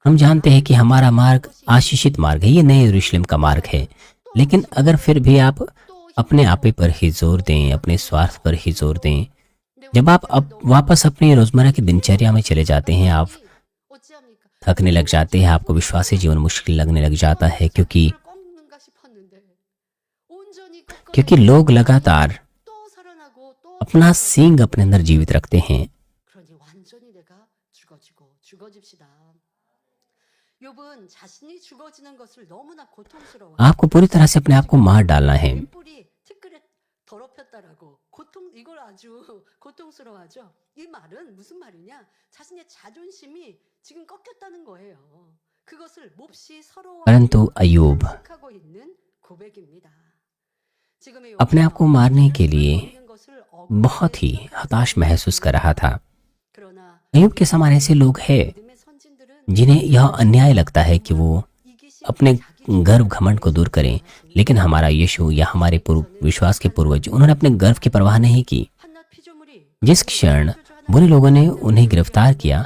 हम जानते हैं कि हमारा मार्ग आशीषित मार्ग है, ये नए यरूशलेम का मार्ग है। लेकिन अगर फिर भी आप अपने आपे पर ही जोर दें, अपने स्वार्थ पर ही जोर दें, जब आप अब वापस अपनी रोजमर्रा की दिनचर्या में चले जाते हैं, आप थकने लग जाते हैं, आपको विश्वासी जीवन मुश्किल लगने लग जाता है, क्योंकि लोग लगातार अपना सींग अपने अंदर जीवित रखते हैं। आपको पूरी तरह से अपने आप को मार डालना है। 이걸 아주 고통스러워하죠. 이 말은 무슨 말이냐? 자신의 자존심이 지금 꺾였다는 거예요. 그것을 몹시 परंतु अय्यूब 하고 있는 고백입니다. 지금의 अपने आप को मारने के लिए 있는 것을 억울해 बहुत ही हताश महसूस कर रहा था। 그러나 अय्यूब के समान ऐसे लोग हैं 믿음의 선진들은 जिन्हें यह अन्याय लगता है कि वो 이기심 अपने गर्व घमंड को दूर करें, लेकिन हमारा यीशु या हमारे पूर्व विश्वास के पूर्वज उन्होंने अपने गर्व की परवाह नहीं की। 한낱 피조물이 जिस क्षण बुरे लोगों ने उन्हें गिरफ्तार किया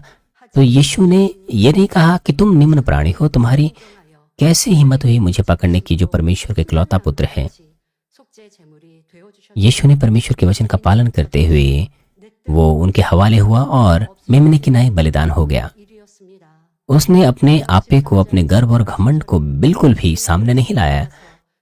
तो यीशु ने ये नहीं कहा कि तुम निम्न प्राणी हो, तुम्हारी 인정하여 कैसे हिम्मत हुई मुझे पकड़ने की जो परमेश्वर के इकलौता पुत्र है। 속죄 제물이 되어 यीशु ने परमेश्वर के वचन का पालन करते हुए वो उनके हवाले हुआ और मेमने की नाई बलिदान हो गया। 일이었습니다. उसने अपने आपे को, अपने गर्व और घमंड को बिल्कुल भी सामने नहीं लाया।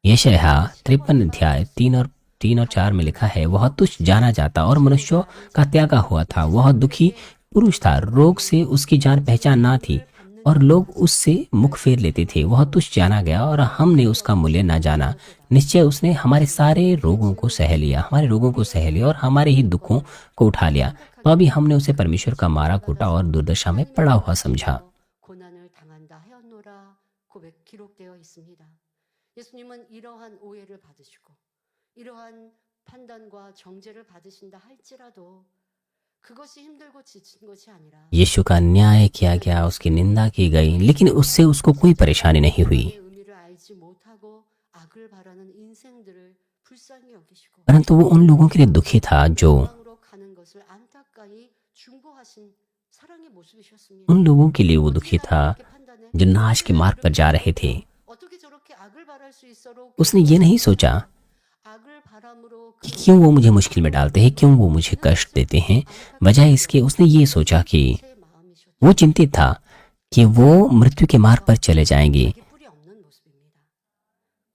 यशायाह 53 अध्याय 3 और 4 में लिखा है, वह तुच्छ जाना जाता और मनुष्यों का त्यागा हुआ था। वह दुखी पुरुष था, रोग से उसकी जान पहचान ना थी और लोग उससे मुख फेर लेते थे। वह तुच्छ जाना गया और हमने उसका मूल्य ना जाना। निश्चय उसने हमारे सारे रोगों को सह लिया, हमारे रोगों को सह लिया और हमारे ही दुखों को उठा लिया। तो अभी हमने उसे परमेश्वर का मारा कूटा और दुर्दशा में पड़ा हुआ समझा। 고난을 당한다 하였노라 고백 기록되어 있습니다. 예수님은 이러한 오해를 받으시고 이러한 판단과 정죄를 받으신다 할지라도 그것이 힘들고 지친 것이 아니라 यीशु का न्याय किया गया, उसकी निंदा की गई, लेकिन उससे उसको कोई परेशानी नहीं हुई। 의 의미를 알지 못하고 악을 바라는 인생들을 불쌍히 여기시고 परंतु वो उन लोगों के लिए दुखी था जो 로 가는 것을 안타까이 중보하신 사랑의 모습이셨습니다. उन लोगों के लिए वो दुखी था 이렇게 판단해 जो नाश के मार्ग पर जा रहे थे। 어떻게 저렇게 악을 바랄 수 있어로 उसने ये नहीं सोचा 악을 바람으로 कि क्यों वो मुझे मुश्किल में डालते हैं, क्यों वो मुझे कष्ट देते हैं। बजाय इसके उसने ये सोचा कि 제 마음이셨죠. वो चिंतित था कि वो मृत्यु के मार्ग पर चले जाएंगे। 자기 뿔이 없는 모습입니다.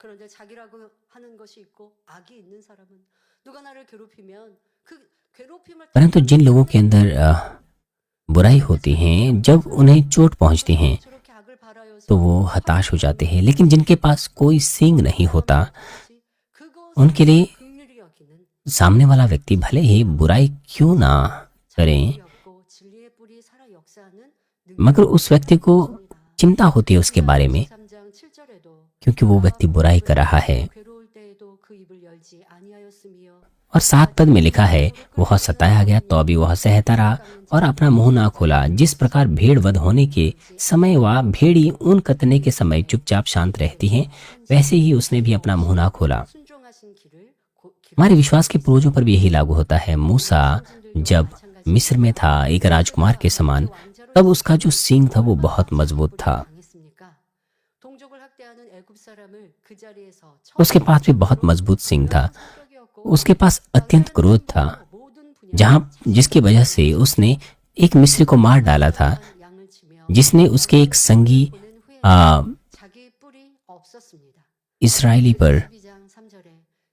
그런데 자기라고 하는 것이 있고 악이 있는 사람은 누가 나를 괴롭히면 그 괴롭힘을 परंतु जिन लोगों के अंदर बुराई होती है, जब उन्हें चोट पहुंचती है 저렇게 악을 바라여서 तो वो हताश हो जाते हैं। लेकिन जिनके पास कोई सींग नहीं होता, 그것을 उनके लिए 긍휼히 여기는 सामने वाला व्यक्ति भले ही बुराई क्यों ना करे, 뿔이 없고 진리의 뿔이 살아 역사하는 मगर उस व्यक्ति को चिंता होती है उसके बारे में, 3장 7절에도 क्योंकि वो व्यक्ति बुराई कर रहा है। 괴로울 때에도 그 입을 열지 아니하였으며 और 7 पद में लिखा है, वह सताया गया तो भी वह सहता रहा और अपना मुंह ना खोला। जिस प्रकार भेड़ वध होने के समय वह भेड़ी ऊन कतने के समय चुपचाप शांत रहती है, वैसे ही उसने भी अपना मुंह ना खोला। 순종하신 길을 हमारे विश्वास के पूर्वजों पर भी यही लागू होता है। मूसा जब मिस्र में था एक राजकुमार के समान, तब उसका जो सींग था वो बहुत मजबूत था। 당했습니까? 동족을 학대하는 애굽 사람을 그 자리에서 उसके पास भी बहुत मजबूत सींग था। 성격이었고 उसके पास अत्यंत क्रोध था, 모든 분야 जिसकी वजह से उसने एक मिस्री को मार डाला था, 양을 치며 जिसने उसके एक संगी 보낸 후에 자기 뿔이 없었습니다. इस्राएली पर 12장 3절에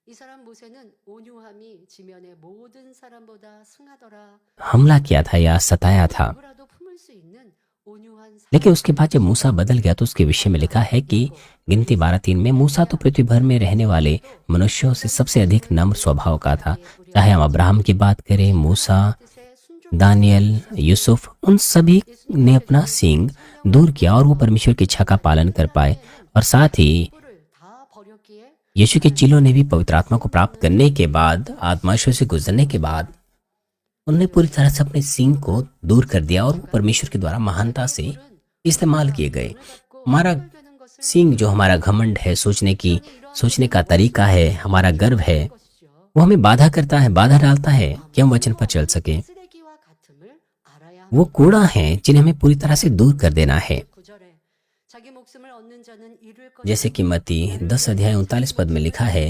이 사람 모세는 온유함이 지면의 모든 사람보다 승하더라. हमला किया था या सताया था। 누구라도 품을 수 있는 온유한 लेकिन उसके बाद जब मूसा बदल गया तो उसके विषय में लिखा है कि गिनती 12:3 में मूसा तो पृथ्वी भर में रहने वाले मनुष्यों से सबसे अधिक नम्र स्वभाव का था। चाहे हम अब्राहम की बात करें, मूसा, 뜻에 순종 दानियल, यूसुफ, उन सभी ने अपना सींग दूर किया और वो परमेश्वर की इच्छा का पालन कर पाए। और साथ ही 뿔을 다 버렸기에 यीशु के चेलों ने भी पवित्र आत्मा को प्राप्त करने के बाद, आत्माशय से गुजरने के बाद, उन्होंने पूरी तरह से अपने सींग को दूर कर दिया और वो परमेश्वर के द्वारा महानता से इस्तेमाल किए गए। हमारा सींग जो हमारा घमंड है, सोचने का तरीका है, हमारा गर्व है, वो हमें बाधा करता है, बाधा डालता है कि हम वचन पर चल सके। 쓰레기와 같음을 알아야 वो कूड़ा है जिन्हें हमें पूरी तरह से दूर कर देना है। 9절에 자기 목숨을 얻는 자는 이룰 것 जैसे कि मत्ती 10 अध्याय 39 पद में लिखा है,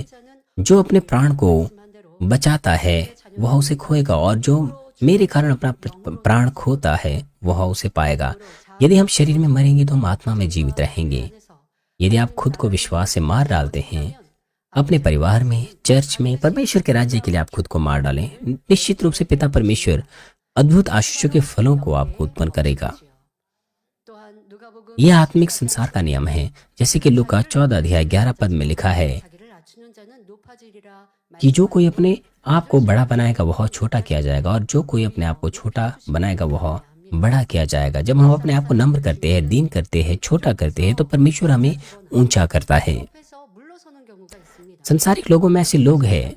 जो अपने प्राण को बचाता है वह उसे खोएगा, और जो मेरे कारण अपना प्राण खोता है वह उसे पाएगा। यदि हम शरीर में मरेंगे तो हम आत्मा में जीवित रहेंगे। यदि आप खुद को विश्वास से मार डालते हैं, अपने परिवार में, चर्च में, परमेश्वर के राज्य के लिए आप खुद को मार डालें, निश्चित रूप से पिता परमेश्वर अद्भुत आशीषों के फलों को आपको उत्पन्न करेगा। 또한 누가복음 यह आत्मिक संसार का नियम है। जैसे कि लूका 14 अध्याय 11 पद में लिखा है 자기를 낮추는 자는 높아지리라 कि जो कोई अपने आपको बड़ा बनाएगा वह छोटा किया जाएगा, और जो कोई अपने आप को छोटा बनाएगा वह बड़ा किया जाएगा। जब हम अपने आप को नम्र करते हैं, दीन करते हैं, छोटा करते हैं, तो परमेश्वर हमें ऊंचा करता है। संसारिक लोगों में ऐसे लोग हैं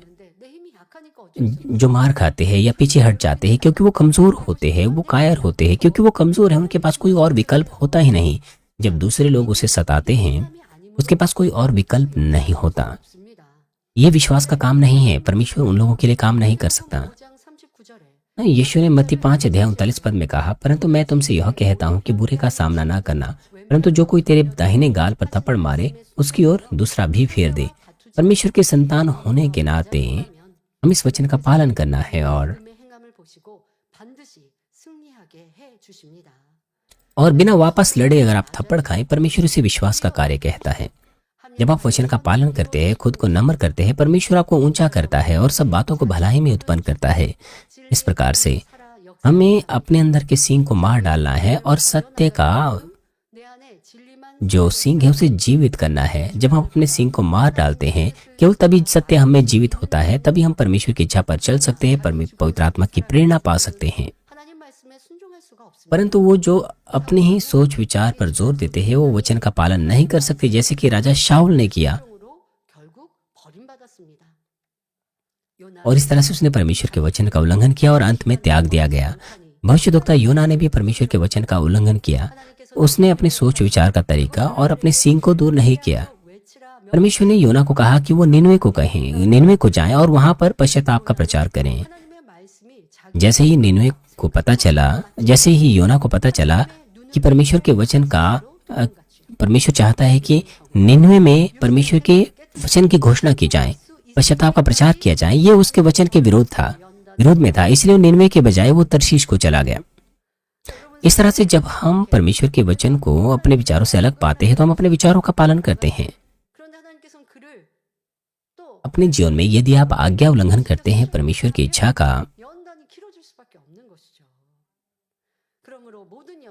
जो मार खाते हैं या पीछे हट जाते हैं क्योंकि वो कमजोर होते हैं, वो कायर होते हैं क्योंकि वो कमजोर है, उनके पास कोई और विकल्प होता ही नहीं। जब दूसरे लोग उसे सताते हैं, उसके पास कोई और विकल्प नहीं होता। ये विश्वास का काम नहीं है, परमेश्वर उन लोगों के लिए काम नहीं कर सकता। यीशु ने मत्ती 5:39 में कहा, परंतु मैं तुमसे यह कहता हूँ कि बुरे का सामना ना करना, परंतु जो कोई तेरे दाहिने गाल पर थप्पड़ मारे उसकी ओर दूसरा भी फेर दे। परमेश्वर के संतान होने के नाते हम इस वचन का पालन करना है, और बिना वापस लड़े अगर आप थप्पड़ खाएं, परमेश्वर उसे विश्वास का कार्य कहता है। जब आप वचन का पालन करते हैं, खुद को नम्र करते हैं, परमेश्वर आपको ऊंचा करता है और सब बातों को भलाई में उत्पन्न करता है। इस प्रकार से हमें अपने अंदर के सींग को मार डालना है और सत्य का जो सींग है उसे जीवित करना है। जब हम अपने सींग को मार डालते हैं, केवल तभी सत्य हमें जीवित होता है, तभी हम परमेश्वर की इच्छा पर चल सकते हैं, पवित्र आत्मा की प्रेरणा पा सकते हैं। परंतु वो जो अपने ही सोच विचार पर जोर देते हैं, वो वचन का पालन नहीं कर सकते, जैसे कि राजा शाऊल ने किया, और इस तरह से उसने परमेश्वर के वचन का उल्लंघन किया और अंत में त्याग दिया गया। भविष्यद्वक्ता योना ने भी परमेश्वर के वचन का उल्लंघन किया। उसने अपने सोच विचार का तरीका और अपने सींग को दूर नहीं किया। परमेश्वर ने योना को कहा कि वो निनवे को कहें, निनवे को जाएं और वहां पर पश्चाताप का प्रचार करें। जैसे ही निनवे को पता चला, जैसे ही योना को पता चला कि परमेश्वर के वचन का परमेश्वर चाहता है कि निनवे में परमेश्वर के वचन की घोषणा की जाए, पश्चाताप का प्रचार किया जाए, ये उसके वचन के विरोध में था, इसलिए निनवे के बजाय वो तरशीश को चला गया। इस तरह से जब हम परमेश्वर के वचन को अपने विचारों से अलग पाते हैं, तो हम अपने विचारों का पालन करते हैं। अपने जीवन में यदि आप आज्ञा उल्लंघन करते हैं परमेश्वर की इच्छा का,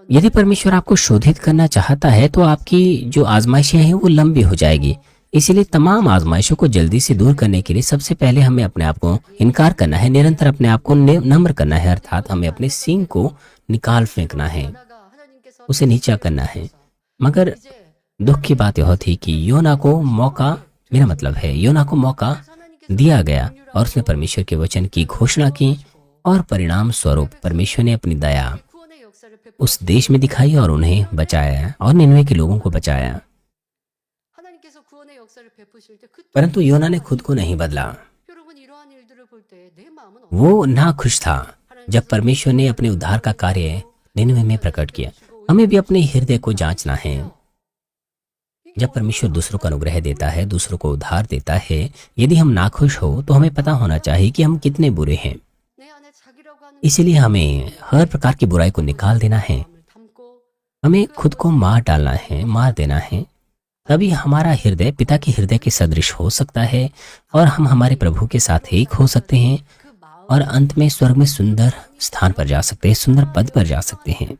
यदि परमेश्वर आपको शोधित करना चाहता है, तो आपकी जो आजमाइशें हैं वो लंबी हो जाएगी। इसीलिए तमाम आजमाइशों को जल्दी से दूर करने के लिए सबसे पहले हमें अपने आप को इनकार करना है, निरंतर अपने आप को नम्र करना है, अर्थात हमें अपने सींग को निकाल फेंकना है, उसे नीचा करना है। मगर दुख की बात यह थी कि योना को मौका, मेरा मतलब है योना को मौका दिया गया और उसने परमेश्वर के वचन की घोषणा की, और परिणाम स्वरूप परमेश्वर ने अपनी दया उस देश में दिखाई और उन्हें बचाया और निनवे के लोगों को बचाया। परंतु योना ने खुद को नहीं बदला, वो नाखुश था जब परमेश्वर ने अपने उद्धार का कार्य निनवे में प्रकट किया। हमें भी अपने हृदय को जांचना है। जब परमेश्वर दूसरों को अनुग्रह देता है, दूसरों को उद्धार देता है, यदि हम नाखुश हो तो हमें पता होना चाहिए कि हम कितने बुरे हैं। इसीलिए हमें हर प्रकार की बुराई को निकाल देना है, हमें खुद को मार डालना है, मार देना है, तभी हमारा हृदय पिता के हृदय के सदृश हो सकता है और हम हमारे प्रभु के साथ एक हो सकते हैं और अंत में स्वर्ग में सुंदर स्थान पर जा सकते हैं, सुंदर पद पर जा सकते हैं।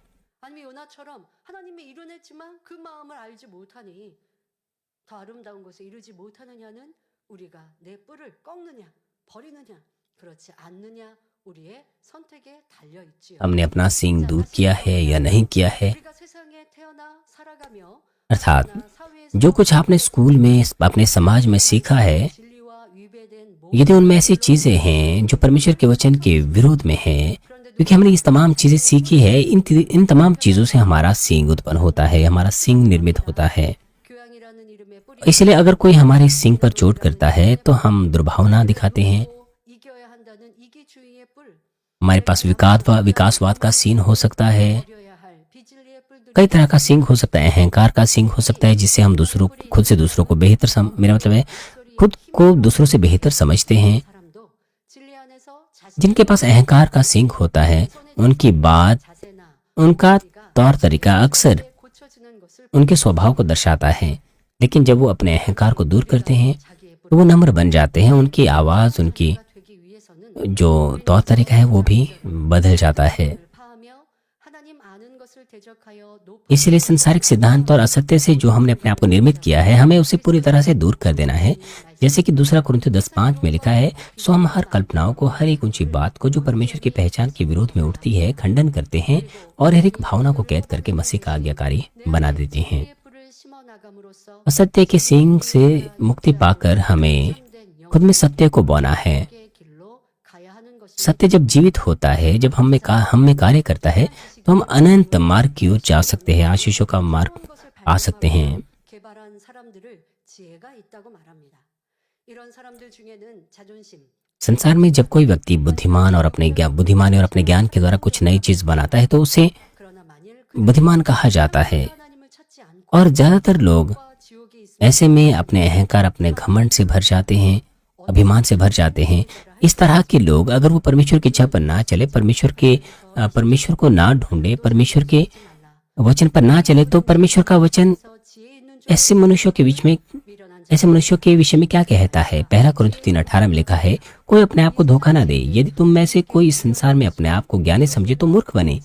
हमने अपना सींग दूर किया है या नहीं किया है, अर्थात जो कुछ आपने स्कूल में, अपने समाज में सीखा है, यदि उनमें ऐसी चीजें हैं जो परमेश्वर के वचन के विरोध में हैं, क्योंकि हमने इस तमाम चीजें सीखी है, इन तमाम चीजों से हमारा सींग उत्पन्न होता है, हमारा सींग निर्मित होता है। इसलिए अगर कोई हमारे सींग पर चोट करता है तो हम दुर्भावना दिखाते हैं। हमारे पास विकासवाद का सीन हो सकता है, कई तरह का सींग हो सकता है, अहंकार का सींग हो सकता है, जिससे हम खुद से दूसरों को बेहतर मेरा मतलब है खुद को दूसरों से बेहतर समझते हैं। जिनके पास अहंकार का सींग होता है, उनकी बात, उनका तौर तरीका अक्सर उनके स्वभाव को दर्शाता है, लेकिन जब वो अपने अहंकार को दूर करते हैं तो वो नम्र बन जाते हैं। उनकी आवाज, उनकी जो तौर तरीका है वो भी बदल जाता है। इसलिए सांसारिक सिद्धांत और असत्य से जो हमने अपने आप को निर्मित किया है, हमें उसे पूरी तरह से दूर कर देना है। जैसे कि दूसरा कुरिन्थियों 10:5 में लिखा है, सो हम हर कल्पनाओं को, हर एक ऊंची बात को जो परमेश्वर की पहचान के विरोध में उठती है, खंडन करते हैं और हर एक भावना को कैद करके मसीह का आज्ञाकारी बना देते हैं। असत्य के सींग से मुक्ति पाकर हमें खुद में सत्य को बोना है। सत्य जब जीवित होता है, जब हम में कार्य करता है, तो हम अनंत मार्ग की ओर जा सकते हैं, आशीषों का मार्ग आ सकते हैं। संसार में जब कोई व्यक्ति बुद्धिमान और अपने ज्ञान के द्वारा कुछ नई चीज बनाता है तो उसे बुद्धिमान कहा जाता है। और ज्यादातर लोग ऐसे में अपने अहंकार, अपने घमंड से भर जाते हैं, अभिमान से भर जाते हैं। इस तरह के लोग अगर वो परमेश्वर की इच्छा पर ना चले, परमेश्वर को ना ढूंढे, परमेश्वर के वचन पर ना चले, तो परमेश्वर का वचन ऐसे मनुष्यों के विषय में क्या कहता है? 1 कुरिन्थियों 3:18 में लिखा है, कोई अपने आप को धोखा ना दे। यदि तुम में से कोई इस संसार में अपने आप को ज्ञानी समझे तो मूर्ख बने,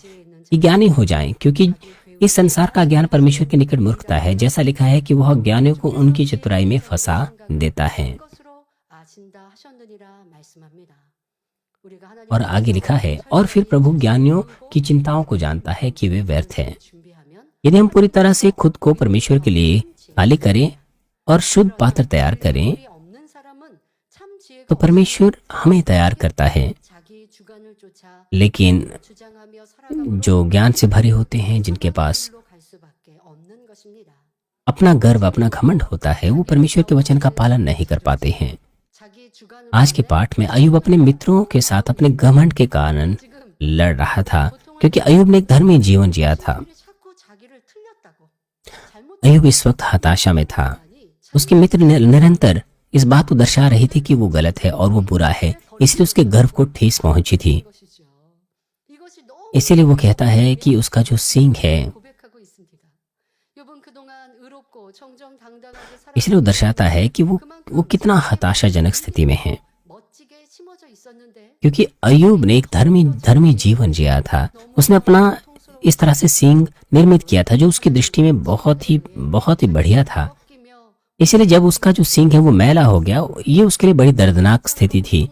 कि ज्ञानी हो जाएं, क्योंकि इस संसार का ज्ञान परमेश्वर के निकट मूर्खता है। जैसा लिखा है कि वह ज्ञानियों को उनकी चतुराई में फंसा देता है। और आगे लिखा है, और फिर प्रभु ज्ञानियों की चिंताओं को जानता है कि वे व्यर्थ हैं। यदि हम पूरी तरह से खुद को परमेश्वर के लिए खाली करें और शुद्ध पात्र तैयार करें, तो परमेश्वर हमें तैयार करता है। लेकिन जो ज्ञान से भरे होते हैं, जिनके पास अपना गर्व, अपना घमंड होता है, वो परमेश्वर के वचन का पालन नहीं कर पाते हैं। आज के पाठ में अय्यूब अपने मित्रों के साथ अपने घमंड के कारण लड़ रहा था, क्योंकि अय्यूब ने एक धर्मी जीवन जिया था। अय्यूब इस वक्त हताशा में था। उसके मित्र निरंतर इस बात को दर्शा रही थी कि वो गलत है और वो बुरा है, इसलिए उसके गर्व को ठेस पहुंची थी। इसीलिए वो कहता है कि उसका जो सींग है, इसलिए वो दर्शाता है कि वो कितना हताशाजनक स्थिति में है, क्योंकि अय्यूब ने एक धर्मी जीवन जिया था। उसने अपना इस तरह से सींग निर्मित किया था जो उसकी दृष्टि में बहुत ही बढ़िया था। इसलिए जब उसका जो सींग है वो मैला हो गया, ये उसके लिए बड़ी दर्दनाक स्थिति थी।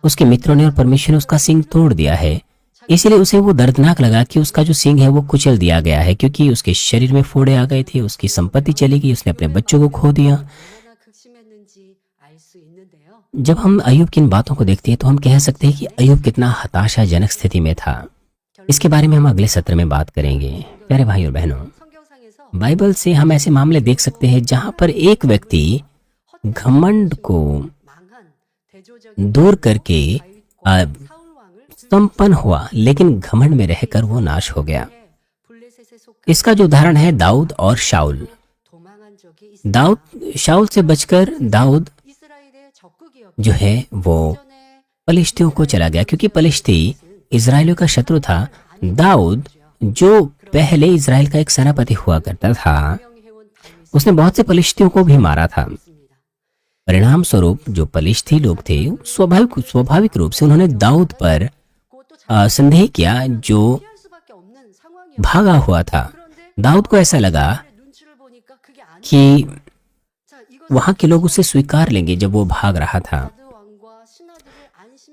उसके मित्रों ने और परमेश्वर ने उसका सींग तोड़ दिया है। इसलिए उसे वो दर्दनाक लगा कि उसका जो सींग है वो कुचल दिया गया है, क्योंकि उसके शरीर में फोड़े आ गए थे, उसकी संपत्ति चली गई, उसने अपने बच्चों को खो दिया। जब हम अय्यूब की इन बातों को देखते हैं तो हम कह सकते हैं कि अय्यूब कितना हताशाजनक स्थिति में था। इसके बारे में हम अगले सत्र में बात करेंगे। प्यारे भाई और बहनों, बाइबल से हम ऐसे मामले देख सकते हैं जहां पर एक व्यक्ति घमंड को दूर करके संपन्न हुआ, लेकिन घमंड में रहकर वो नाश हो गया। इसका जो उदाहरण है दाऊद और शाऊल। शाऊल से बचकर दाऊद जो है वो पलिश्तियों को चला गया, क्योंकि पलिश्ती इजराइलियों का शत्रु था। दाऊद जो पहले इजराइल का एक सेनापति हुआ करता था, उसने बहुत से पलिश्तियों को भी मारा था। परिणाम स्वरूप जो पलिश्ती लोग थे, स्वाभाविक रूप से उन्होंने दाऊद पर संदेह किया, जो भागा हुआ था। दाऊद को ऐसा लगा कि वहां के लोग उसे स्वीकार लेंगे जब वो भाग रहा था।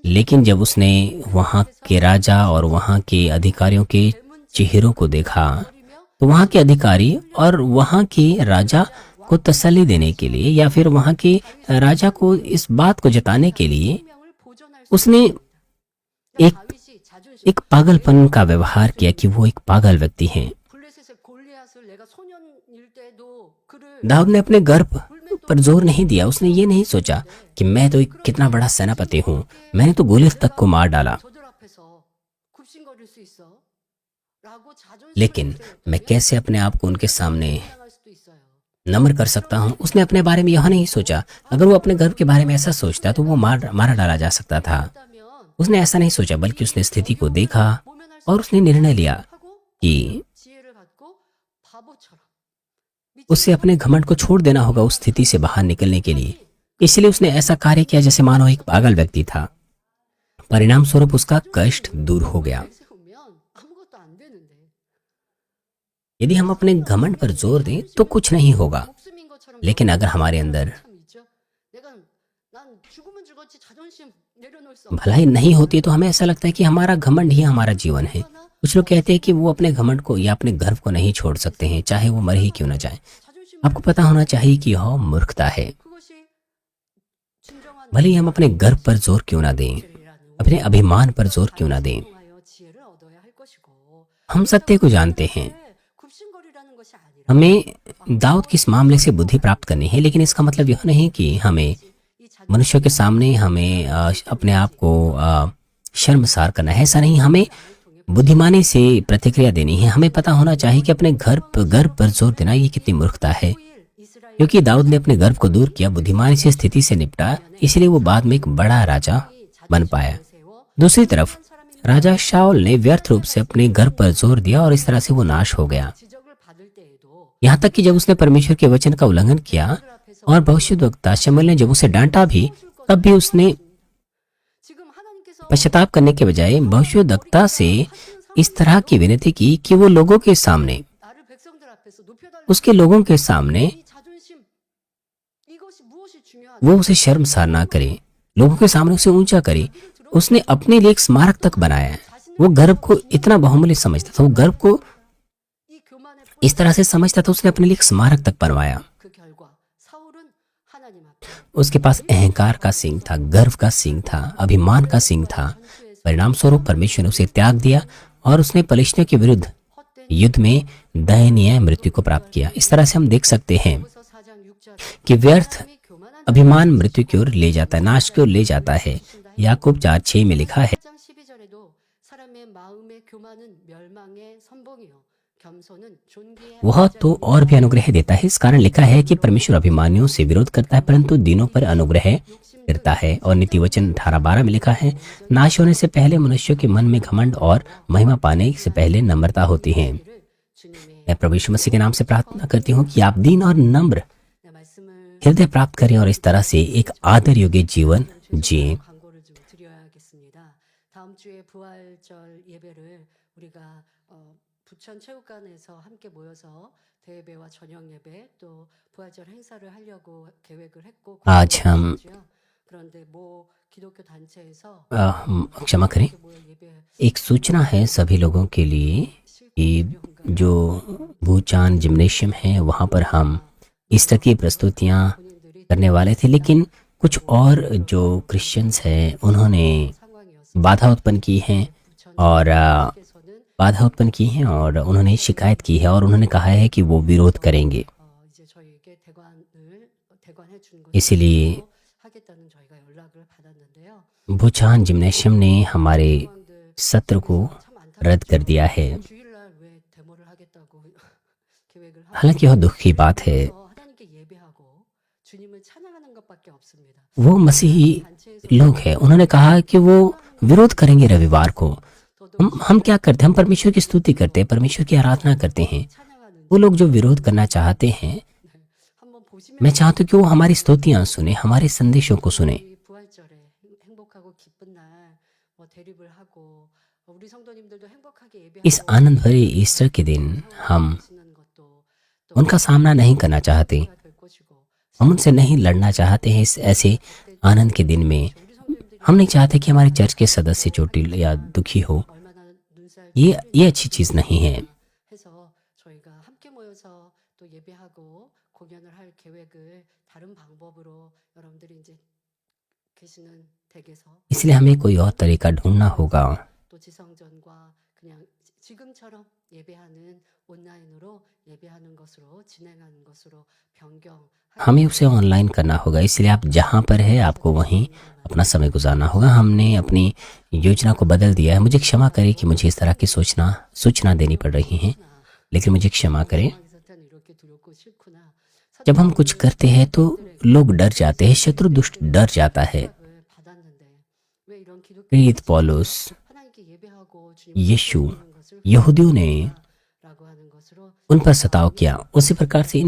लेकिन जब उसने वहां के राजा और वहां के अधिकारियों के चेहरों को देखा, तो वहां के अधिकारी और वहां के राजा को तसल्ली देने के लिए, या फिर वहां के राजा को इस बात को जताने के लिए, उसने एक पागलपन का व्यवहार किया कि वो एक पागल व्यक्ति है। दाऊद ने अपने गर्व पर जोर नहीं दिया। उसने ये नहीं सोचा कि मैं तो एक कितना बड़ा सेनापति हूं, मैंने तो गोलियत तक को मार डाला, लेकिन मैं कैसे अपने आप को उनके सामने नम्र कर सकता हूं। उसने अपने बारे में यह नहीं सोचा। अगर वो अपने गर्व के बारे में ऐसा सोचता तो वो मारा डाला जा सकता था। उसने ऐसा नहीं सोचा, बल्कि उसने स्थिति को देखा और उसने निर्णय लिया कि उसे अपने घमंड को छोड़ देना होगा उस स्थिति से बाहर निकलने के लिए। इसलिए उसने ऐसा कार्य किया जैसे मानो एक पागल व्यक्ति था। परिणाम स्वरूप उसका कष्ट दूर हो गया। यदि हम अपने घमंड पर जोर दें तो कुछ नहीं होगा, 목숨인 것처럼 लेकिन अगर हमारे अंदर 참 있죠. 내가 난 죽으면 죽었지 자존심 내려놓을 수 भलाई नहीं होती तो हमें ऐसा लगता है कि हमारा घमंड ही हमारा जीवन है। कुछ लोग कहते हैं कि वो अपने घमंड को या अपने गर्व को नहीं छोड़ सकते हैं, चाहे वो मर ही क्यों ना जाए। 자존심 आपको पता होना चाहिए कि यह मूर्खता है। 그것이 진정한 भले ही हम अपने गर्व पर जोर क्यों ना दें, 지혜라는 अपने अभिमान पर जोर क्यों ना दें, 통하여 지혜를 얻어야 할 것이고 हम सत्य को जानते हैं। 굽신거리라는 것이 아니라 हमें दाऊद की इस मामले से बुद्धि प्राप्त करनी है, लेकिन इसका मतलब यह नहीं कि हमें 이 자존심 मनुष्यों के सामने हमें अपने आप को शर्मसार करना है। ऐसा नहीं, हमें बुद्धिमानी से प्रतिक्रिया देनी है। हमें पता होना चाहिए कि अपने गर्व पर जोर देना ये कितनी मूर्खता है, 이스라엘 क्योंकि दाऊद ने अपने गर्व को दूर किया, बुद्धिमानी से स्थिति से निपटा, इसलिए वो बाद में एक बड़ा राजा बन पाया। दूसरी तरफ राजा शाऊल ने व्यर्थ रूप से अपने गर्व पर जोर दिया और इस तरह से वो नाश हो गया। 지적을 받을 때에도 यहाँ तक कि जब उसने परमेश्वर के वचन का उल्लंघन किया और भविष्यद्वक्ता शमूएल ने जब उसे डांटा भी, तब भी उसने 지금 하나님께서 पश्चाताप करने के बजाय भविष्यद्वक्ता से इस तरह की विनती की कि वो लोगों के सामने, 나를 백성들 앞에서 높여달라고 उसके लोगों के सामने 이 자존심 이것이 무엇이 중요하냐 वो उसे शर्मसार ना करे, लोगों के सामने उसे ऊंचा करे। उसने अपने लिए एक स्मारक तक बनाया है। वो गर्व को इतना बहुमूल्य समझता था, वो गर्व को 이 교만의 इस तरह से समझता था, उसने अपने लिए एक स्मारक तक बनवाया। 그 결과 사울은 하나님 앞에 उसके पास अहंकार का सिंह था, गर्व का सिंह था, अभिमान का सिंह था। परिणाम स्वरूप परमेश्वर ने उसे त्याग दिया और उसने पलिश्तियों के विरुद्ध 헛된 युद्ध में दयनीय मृत्यु को प्राप्त किया। इस तरह से हम देख सकते हैं 고서 4장 6절에 कि व्यर्थ 사람이 교만한 अभिमान मृत्यु की ओर ले जाता है, नाश की ओर ले जाता है। याकूब 4:6 में लिखा है, 4장 12절에도 사람의 마음의 교만은 멸망의 선봉이요 겸손은 존귀의 वह तो और भी अनुग्रह देता है। इस कारण लिखा है कि परमेश्वर अभिमानियों से विरोध करता है परंतु दीनों पर अनुग्रह करता है। और नीति वचन 18:12 में लिखा है, नाश होने से पहले मनुष्यों के मन में घमंड और महिमा पाने से पहले नम्रता होती है। 주님의 मैं प्रभु यीशु मसीह के नाम से प्रार्थना करती हूँ कि आप दीन और नम्र 내 말씀을 हृदय प्राप्त करें और इस तरह से एक आदर योग्य जीवन जिए। 광고를 좀 드려야겠습니다. 다음 주에 부활절 예배를 우리가 부천 체육관에서 함께 모여서 대예배와 저녁 예배 또 부활절 행사를 하려고 계획을 했고 आज हम 그런데 모 기독교 단체에서 क्षमा करें, 모여 예배 एक सूचना है सभी लोगों के लिए कि जो भूचान जिम्नेशियम है वहाँ पर हम ईस्टर की प्रस्तुतियाँ 본인들이 करने वाले थे, लेकिन कुछ और जो क्रिश्चियंस हैं उन्होंने 상황이었어요. बाधा उत्पन्न की है और उन्होंने शिकायत की है और उन्होंने कहा है कि वो विरोध करेंगे। 이제 저희에게 대관해 주는 इसीलिए 하겠다는 저희가 연락을 받았는데요. भूचान जिम्नेशियम ने हमारे 상황들 सत्र को 참 रद्द कर दिया है। 주일날 왜 데모를 하겠다고 계획을 하고 हालांकि यह दुख की बात है, 하나님께 예배하고 주님을 찬양하는 것밖에 없습니다. वो मसीही 단체에서 लोग हैं, उन्होंने कहा कि वो विरोध करेंगे रविवार को। हम क्या करते हैं? हम परमेश्वर की स्तुति करते हैं, परमेश्वर की आराधना करते हैं। 찬양하는 वो लोग जो विरोध करना चाहते हैं, 한번 보시면 मैं चाहता हूँ कि वो हमारी स्तुतियाँ सुने, हमारे संदेशों को सुने। 이 부활절에 행복하고 기쁜 날뭐 대립을 하고 우리 성도님들도 행복하게 예배하고 इस आनंद भरे ईस्टर के दिन हम 지는 것도 또 उनका सामना नहीं करना चाहते, 될 것이고 हम उनसे नहीं लड़ना चाहते हैं। इस ऐसे आनंद के दिन में 우리 성도님들이 हम नहीं चाहते कि हमारे चर्च के सदस्य चोटिल या दुखी हो। 얼마나 눈살 ये अच्छी चीज नहीं है। 해서 저희가 함께 모여서 또 예배하고 공연을 할 계획을 다른 방법으로 여러분들이 이제 계시는 댁에서 इसलिए हमें कोई और तरीका ढूंढना होगा। 또 지성전과 그냥 지금처럼 예배하는 온라인으로 예배하는 것으로 진행하는 것으로 변경 हमें उसे ऑनलाइन करना होगा, इसलिए आप जहाँ पर है आपको वहीं अपना समय गुजारना होगा। हमने अपनी योजना को बदल दिया है। मुझे क्षमा करें कि मुझे इस तरह की सूचना देनी पड़ रही है, लेकिन मुझे क्षमा करें। 사탄이 이렇게 두렵고 싫구나. जब हम कुछ करते हैं तो लोग डर जाते हैं, शत्रु दुष्ट डर जाता है। 을 받았는데 왜 이런 기독교 प्रेरित पौलुस 하나님께 예배하고 주님 यीशु 하는 것을 यहूदियों ने 라고 하는 것으로 उन पर सताव किया, उसी प्रकार से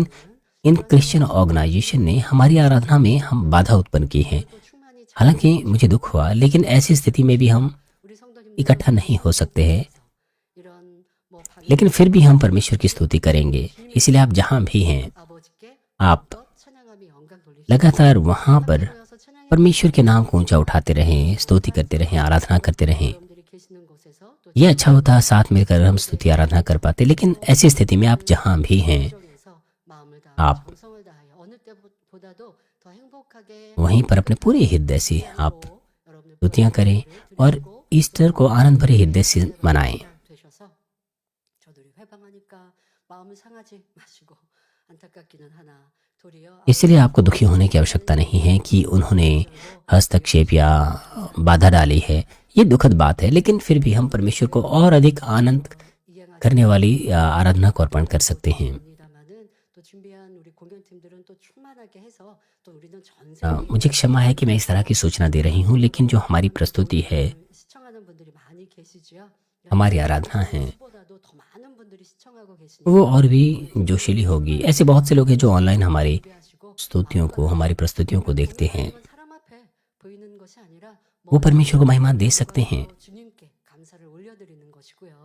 इन क्रिश्चियन ऑर्गेनाइजेशन ने हमारी आराधना में हम बाधा उत्पन्न की है। 또 충만히 हालांकि मुझे दुख हुआ, लेकिन ऐसी स्थिति में भी हम 우리 성도님들 इकट्ठा नहीं हो सकते हैं। 이런 뭐 लेकिन फिर भी हम परमेश्वर की स्तुति करेंगे। इसलिए आप जहाँ भी हैं, 아버지께 आप 찬양하며 영광 돌리시고 लगातार वहाँ पर 모여서 찬양의 परमेश्वर के नाम को ऊंचा उठाते रहें, स्तुति करते रहें, आराधना करते रहें। 여러분들이 계시는 곳에서 또 ये अच्छा होता साथ मिलकर हम स्तुति आराधना कर पाते। लेकिन ऐसी स्थिति में आप जहाँ भी हैं, 정에서 मा음을 다하고 आप 정성을 다하여 어느 때보다도 더 행복하게 वहीं पर अपने पूरे हृदय से आप 여러분들 स्तुतियाँ करें और ईस्टर को आनंद भरे हृदय से मनाएं। 되셔서 저들이 회방하니까 마음을 상하지 마시고 안타깝기는 하나 도리어 इसलिए आपको दुखी होने की आवश्यकता नहीं है कि उन्होंने हस्तक्षेप या बाधा डाली है। ये दुखद बात है, लेकिन फिर भी हम परमेश्वर को और अधिक आनंद 이행하지 करने वाली आराधना को अर्पण कर सकते हैं। 합니다만은 또 준비한 우리 공연팀들은 또 충만하게 해서 또 우리는 전 मुझे क्षमा है कि मैं इस तरह की सूचना दे रही हूँ, लेकिन जो हमारी प्रस्तुति है, 시청하는 분들이 많이 계시지요. हमारी आराधना है, 보다도 더 많은 분들이 시청하고 계시니 वो और भी जोशीली होगी। ऐसे बहुत से लोग हैं जो ऑनलाइन हमारी 준비하시고 स्तुतियों को, हमारी प्रस्तुतियों को देखते हैं। 사람 앞에 보이는 것이 아니라 वो परमेश्वर को महिमा दे सकते हैं। 주님께 감사를 올려드리는 것이고요.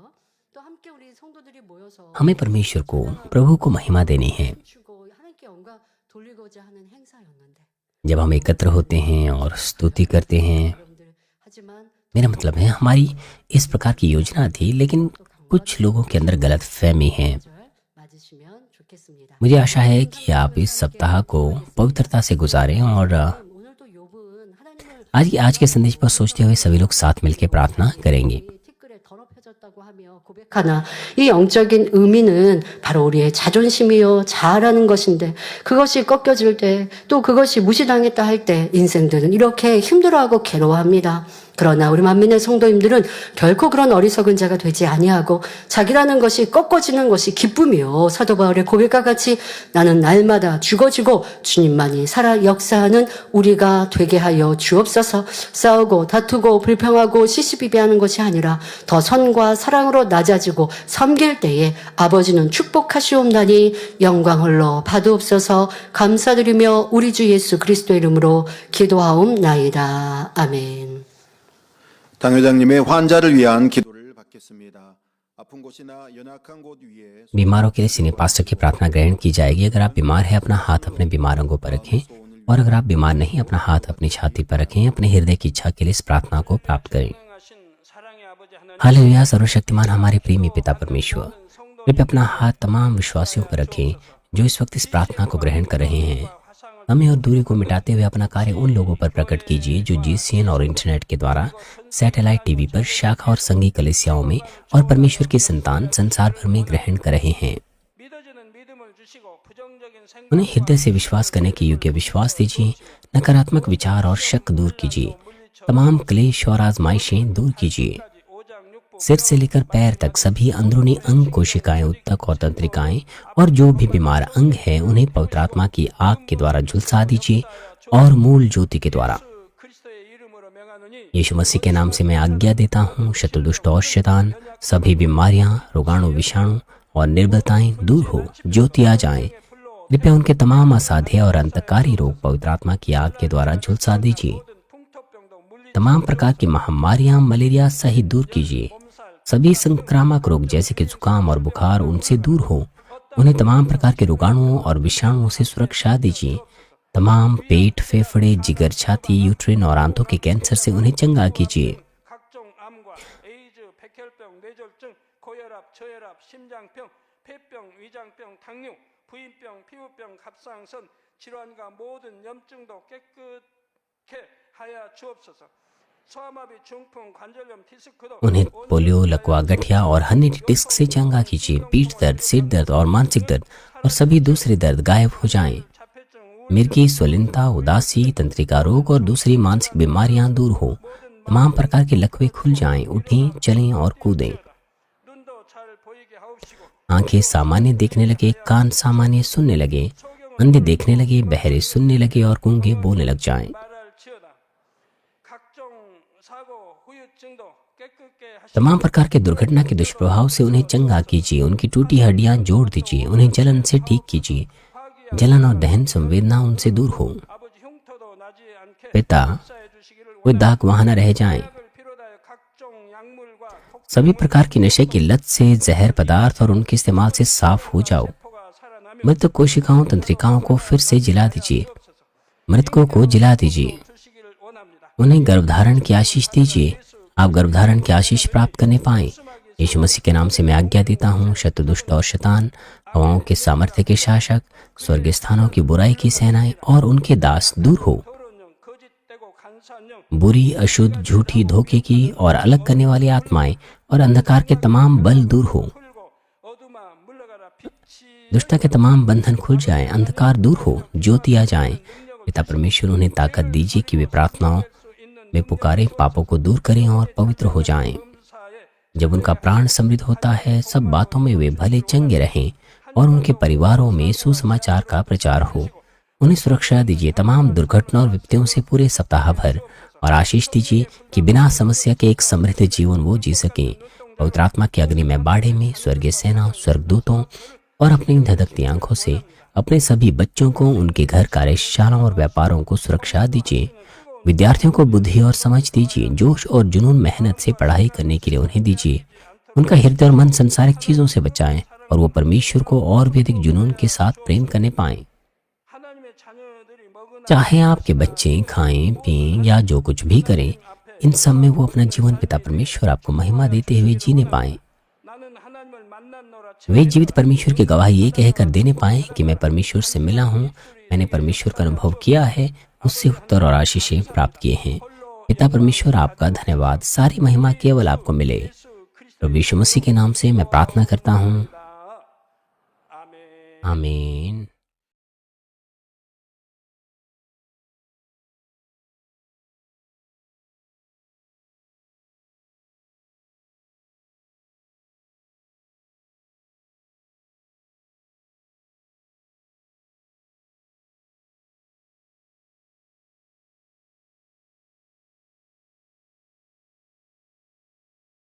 또 함께 우리 성도들이 모여서 हमें परमेश्वर को, प्रभु को महिमा देनी है। 춤추고 하나님께 영광 돌리고자 하는 행사였는데 जब हम एकत्र होते हैं और स्तुति करते हैं, 여러분들 하지만 मेरा मतलब है हमारी इस प्रकार की योजना थी, लेकिन कुछ लोगों के अंदर गलत फहमी है। 절 맞으시면 좋겠습니다. मुझे आशा है कि आप इस सप्ताह को पवित्रता से गुजारें और 오늘도 욥은 하나님을 आज के संदेश पर सोचते हुए सभी लोग साथ मिलकर प्रार्थना करेंगे। 티끌에 더럽혀졌다고 하며 고백하나 이 영적인 의미는 바로 우리의 자존심이요 자아라는 것인데 그것이 꺾여질 때 또 그것이 무시당했다 할 때 인생들은 이렇게 힘들어하고 괴로워합니다. 그러나 우리 만민의 성도님들은 결코 그런 어리석은 자가 되지 아니하고 자기라는 것이 꺾어지는 것이 기쁨이요. 사도 바울의 고백과 같이 나는 날마다 죽어지고 주님만이 살아 역사하는 우리가 되게 하여 주옵소서. 싸우고 다투고 불평하고 시시비비하는 것이 아니라 더 선과 사랑으로 낮아지고 섬길 때에 아버지는 축복하시옵나니 영광 홀로 받으옵소서. 감사드리며 우리 주 예수 그리스도 이름으로 기도하옵나이다. 아멘. 당회장님의 환자를 위한 기도를 받겠습니다. 아픈 곳이나 연약한 곳 위에 बीमारों के लिए सीनियर पास्टर की प्रार्थना ग्रहण की जाएगी। अगर आप बीमार हैं, अपना हाथ अपने बीमार अंगों पर रखें, और अगर आप बीमार नहीं, अपना हाथ अपनी छाती पर रखें। अपने हृदय की इच्छा के लिए इस प्रार्थना को प्राप्त करें। हालेलुया। सर्वशक्तिमान हमारे प्रेमी पिता परमेश्वर, कृपया अपना हाथ तमाम विश्वासियों पर रखें जो इस वक्त इस प्रार्थना को ग्रहण कर रहे हैं। हमें और दूरी को मिटाते हुए अपना कार्य उन लोगों पर प्रकट कीजिए जो जीसीएन और इंटरनेट के द्वारा सैटेलाइट टीवी पर शाखा और संघी कलीसियाओं में और परमेश्वर की संतान संसार भर में ग्रहण कर रहे हैं। उन्हें हृदय से विश्वास करने के योग्य विश्वास दीजिए। नकारात्मक विचार और शक दूर कीजिए। तमाम क्लेश और आजमाइशें दूर कीजिए। सिर से लेकर पैर तक सभी अंदरूनी अंग, कोशिकाएं, उत्तक और तंत्रिकाएं और जो भी बीमार अंग है उन्हें पवित्र आत्मा की आग के द्वारा झुलसा दीजिए और मूल ज्योति के द्वारा। यीशु मसीह के नाम से मैं आज्ञा देता हूँ, शत्रु, दुष्ट और शैतान, सभी बीमारियां, रोगाणु, विषाणु और निर्बलताएं दूर हो, ज्योति आ जाएं। कृपया उनके तमाम असाध्य और अंतकारी रोग पवित्र आत्मा की आग के द्वारा झुलसा दीजिए। तमाम प्रकार की महामारियां, मलेरिया सहित दूर कीजिए। सभी संक्रामक रोग जैसे कि जुकाम और बुखार उनसे दूर हो। उन्हें तमाम प्रकार के रोगाणुओं और विषाणुओं से सुरक्षा दीजिए। तमाम पेट, फेफड़े, जिगर, छाती, यूट्रिन और आंतों के कैंसर से उन्हें चंगा कीजिए। उन्हें पोलियो, लकवा, गठिया और हनीडिस्क से चंगा कीजिए। पीठ दर्द, सिर दर्द और मानसिक दर्द और सभी दूसरे दर्द गायब हो जाएं। मिर्गी, स्वलिनता, उदासी, तंत्रिका रोग और दूसरी मानसिक बीमारियां दूर हो। तमाम प्रकार के लकवे खुल जाएं। उठें, चलें और कूदें। आंखें सामान्य देखने लगे, कान सामान्य सुनने लगे, अंधे देखने लगे, बहरे सुनने लगे और गूंगे बोलने लग जाएं। तमाम प्रकार के दुर्घटना के दुष्प्रभाव से उन्हें चंगा कीजिए। उनकी टूटी हड्डियां जोड़ दीजिए। उन्हें जलन से ठीक कीजिए। जलन और दहन संवेदना उनसे दूर हो। पिता, कोई दाग वहां न रह जाएं। सभी प्रकार की नशे की लत से, जहर पदार्थ और उनके इस्तेमाल से साफ हो जाओ। मृत कोशिकाओं, तंत्रिकाओं को फिर से जिला दीजिए। मृतकों को जिला दीजिए। उन्हें गर्भधारण की आशीष दीजिए। आप गर्भधारण की आशीष प्राप्त करने पाएं। यीशु मसीह के नाम से मैं आज्ञा देता हूँ, शत्रु, दुष्ट और शैतान, हवाओं के सामर्थ्य के शासक, स्वर्गीय स्थानों की बुराई की सेनाएं और उनके दास दूर हो। बुरी, अशुद्ध, झूठी, धोखे की और अलग करने वाली आत्माएं और अंधकार के तमाम बल दूर हो। दुष्टता के तमाम बंधन खुल जाएं, अंधकार दूर हो, ज्योति आ जाएं। पिता परमेश्वर उन्हें ताकत दीजिए कि वे प्रार्थनाओं में पुकारें, पापों को दूर करें और पवित्र हो जाएं। जब उनका प्राण समृद्ध होता है, सब बातों में वे भले चंगे रहें और उनके परिवारों में सुसमाचार का प्रचार हो। उन्हें सुरक्षा दीजिए तमाम दुर्घटना और विपत्तियों से पूरे सप्ताह भर, और आशीष दीजिए कि बिना समस्या के एक समृद्ध जीवन वो जी सकें। पवित्र आत्मा की अग्नि में बाड़े में स्वर्गीय सेना, स्वर्गदूतों और अपनी धधकती आंखों से अपने सभी बच्चों को, उनके घर, कार्यशालाओं और व्यापारों को सुरक्षा दीजिए। विद्यार्थियों को बुद्धि और समझ दीजिए। जोश और जुनून, मेहनत से पढ़ाई करने के लिए उन्हें दीजिए। उनका हृदय और मन संसारिक चीजों से बचाएं और वो परमेश्वर को और भी अधिक जुनून के साथ प्रेम करने पाएं। चाहे आपके बच्चे खाएं, पिएं या जो कुछ भी करें, इन सब में वो अपना जीवन पिता परमेश्वर आपको महिमा देते हुए जीने पाएं। वे जीवित परमेश्वर की गवाही ये कहकर देने पाएं कि मैं परमेश्वर से मिला हूँ, मैंने परमेश्वर का अनुभव किया है, उससे उत्तर और आशीषें प्राप्त किए हैं। पिता परमेश्वर आपका धन्यवाद। सारी महिमा केवल आपको मिले। प्रभु यीशु मसीह के नाम से मैं प्रार्थना करता हूँ, आमीन।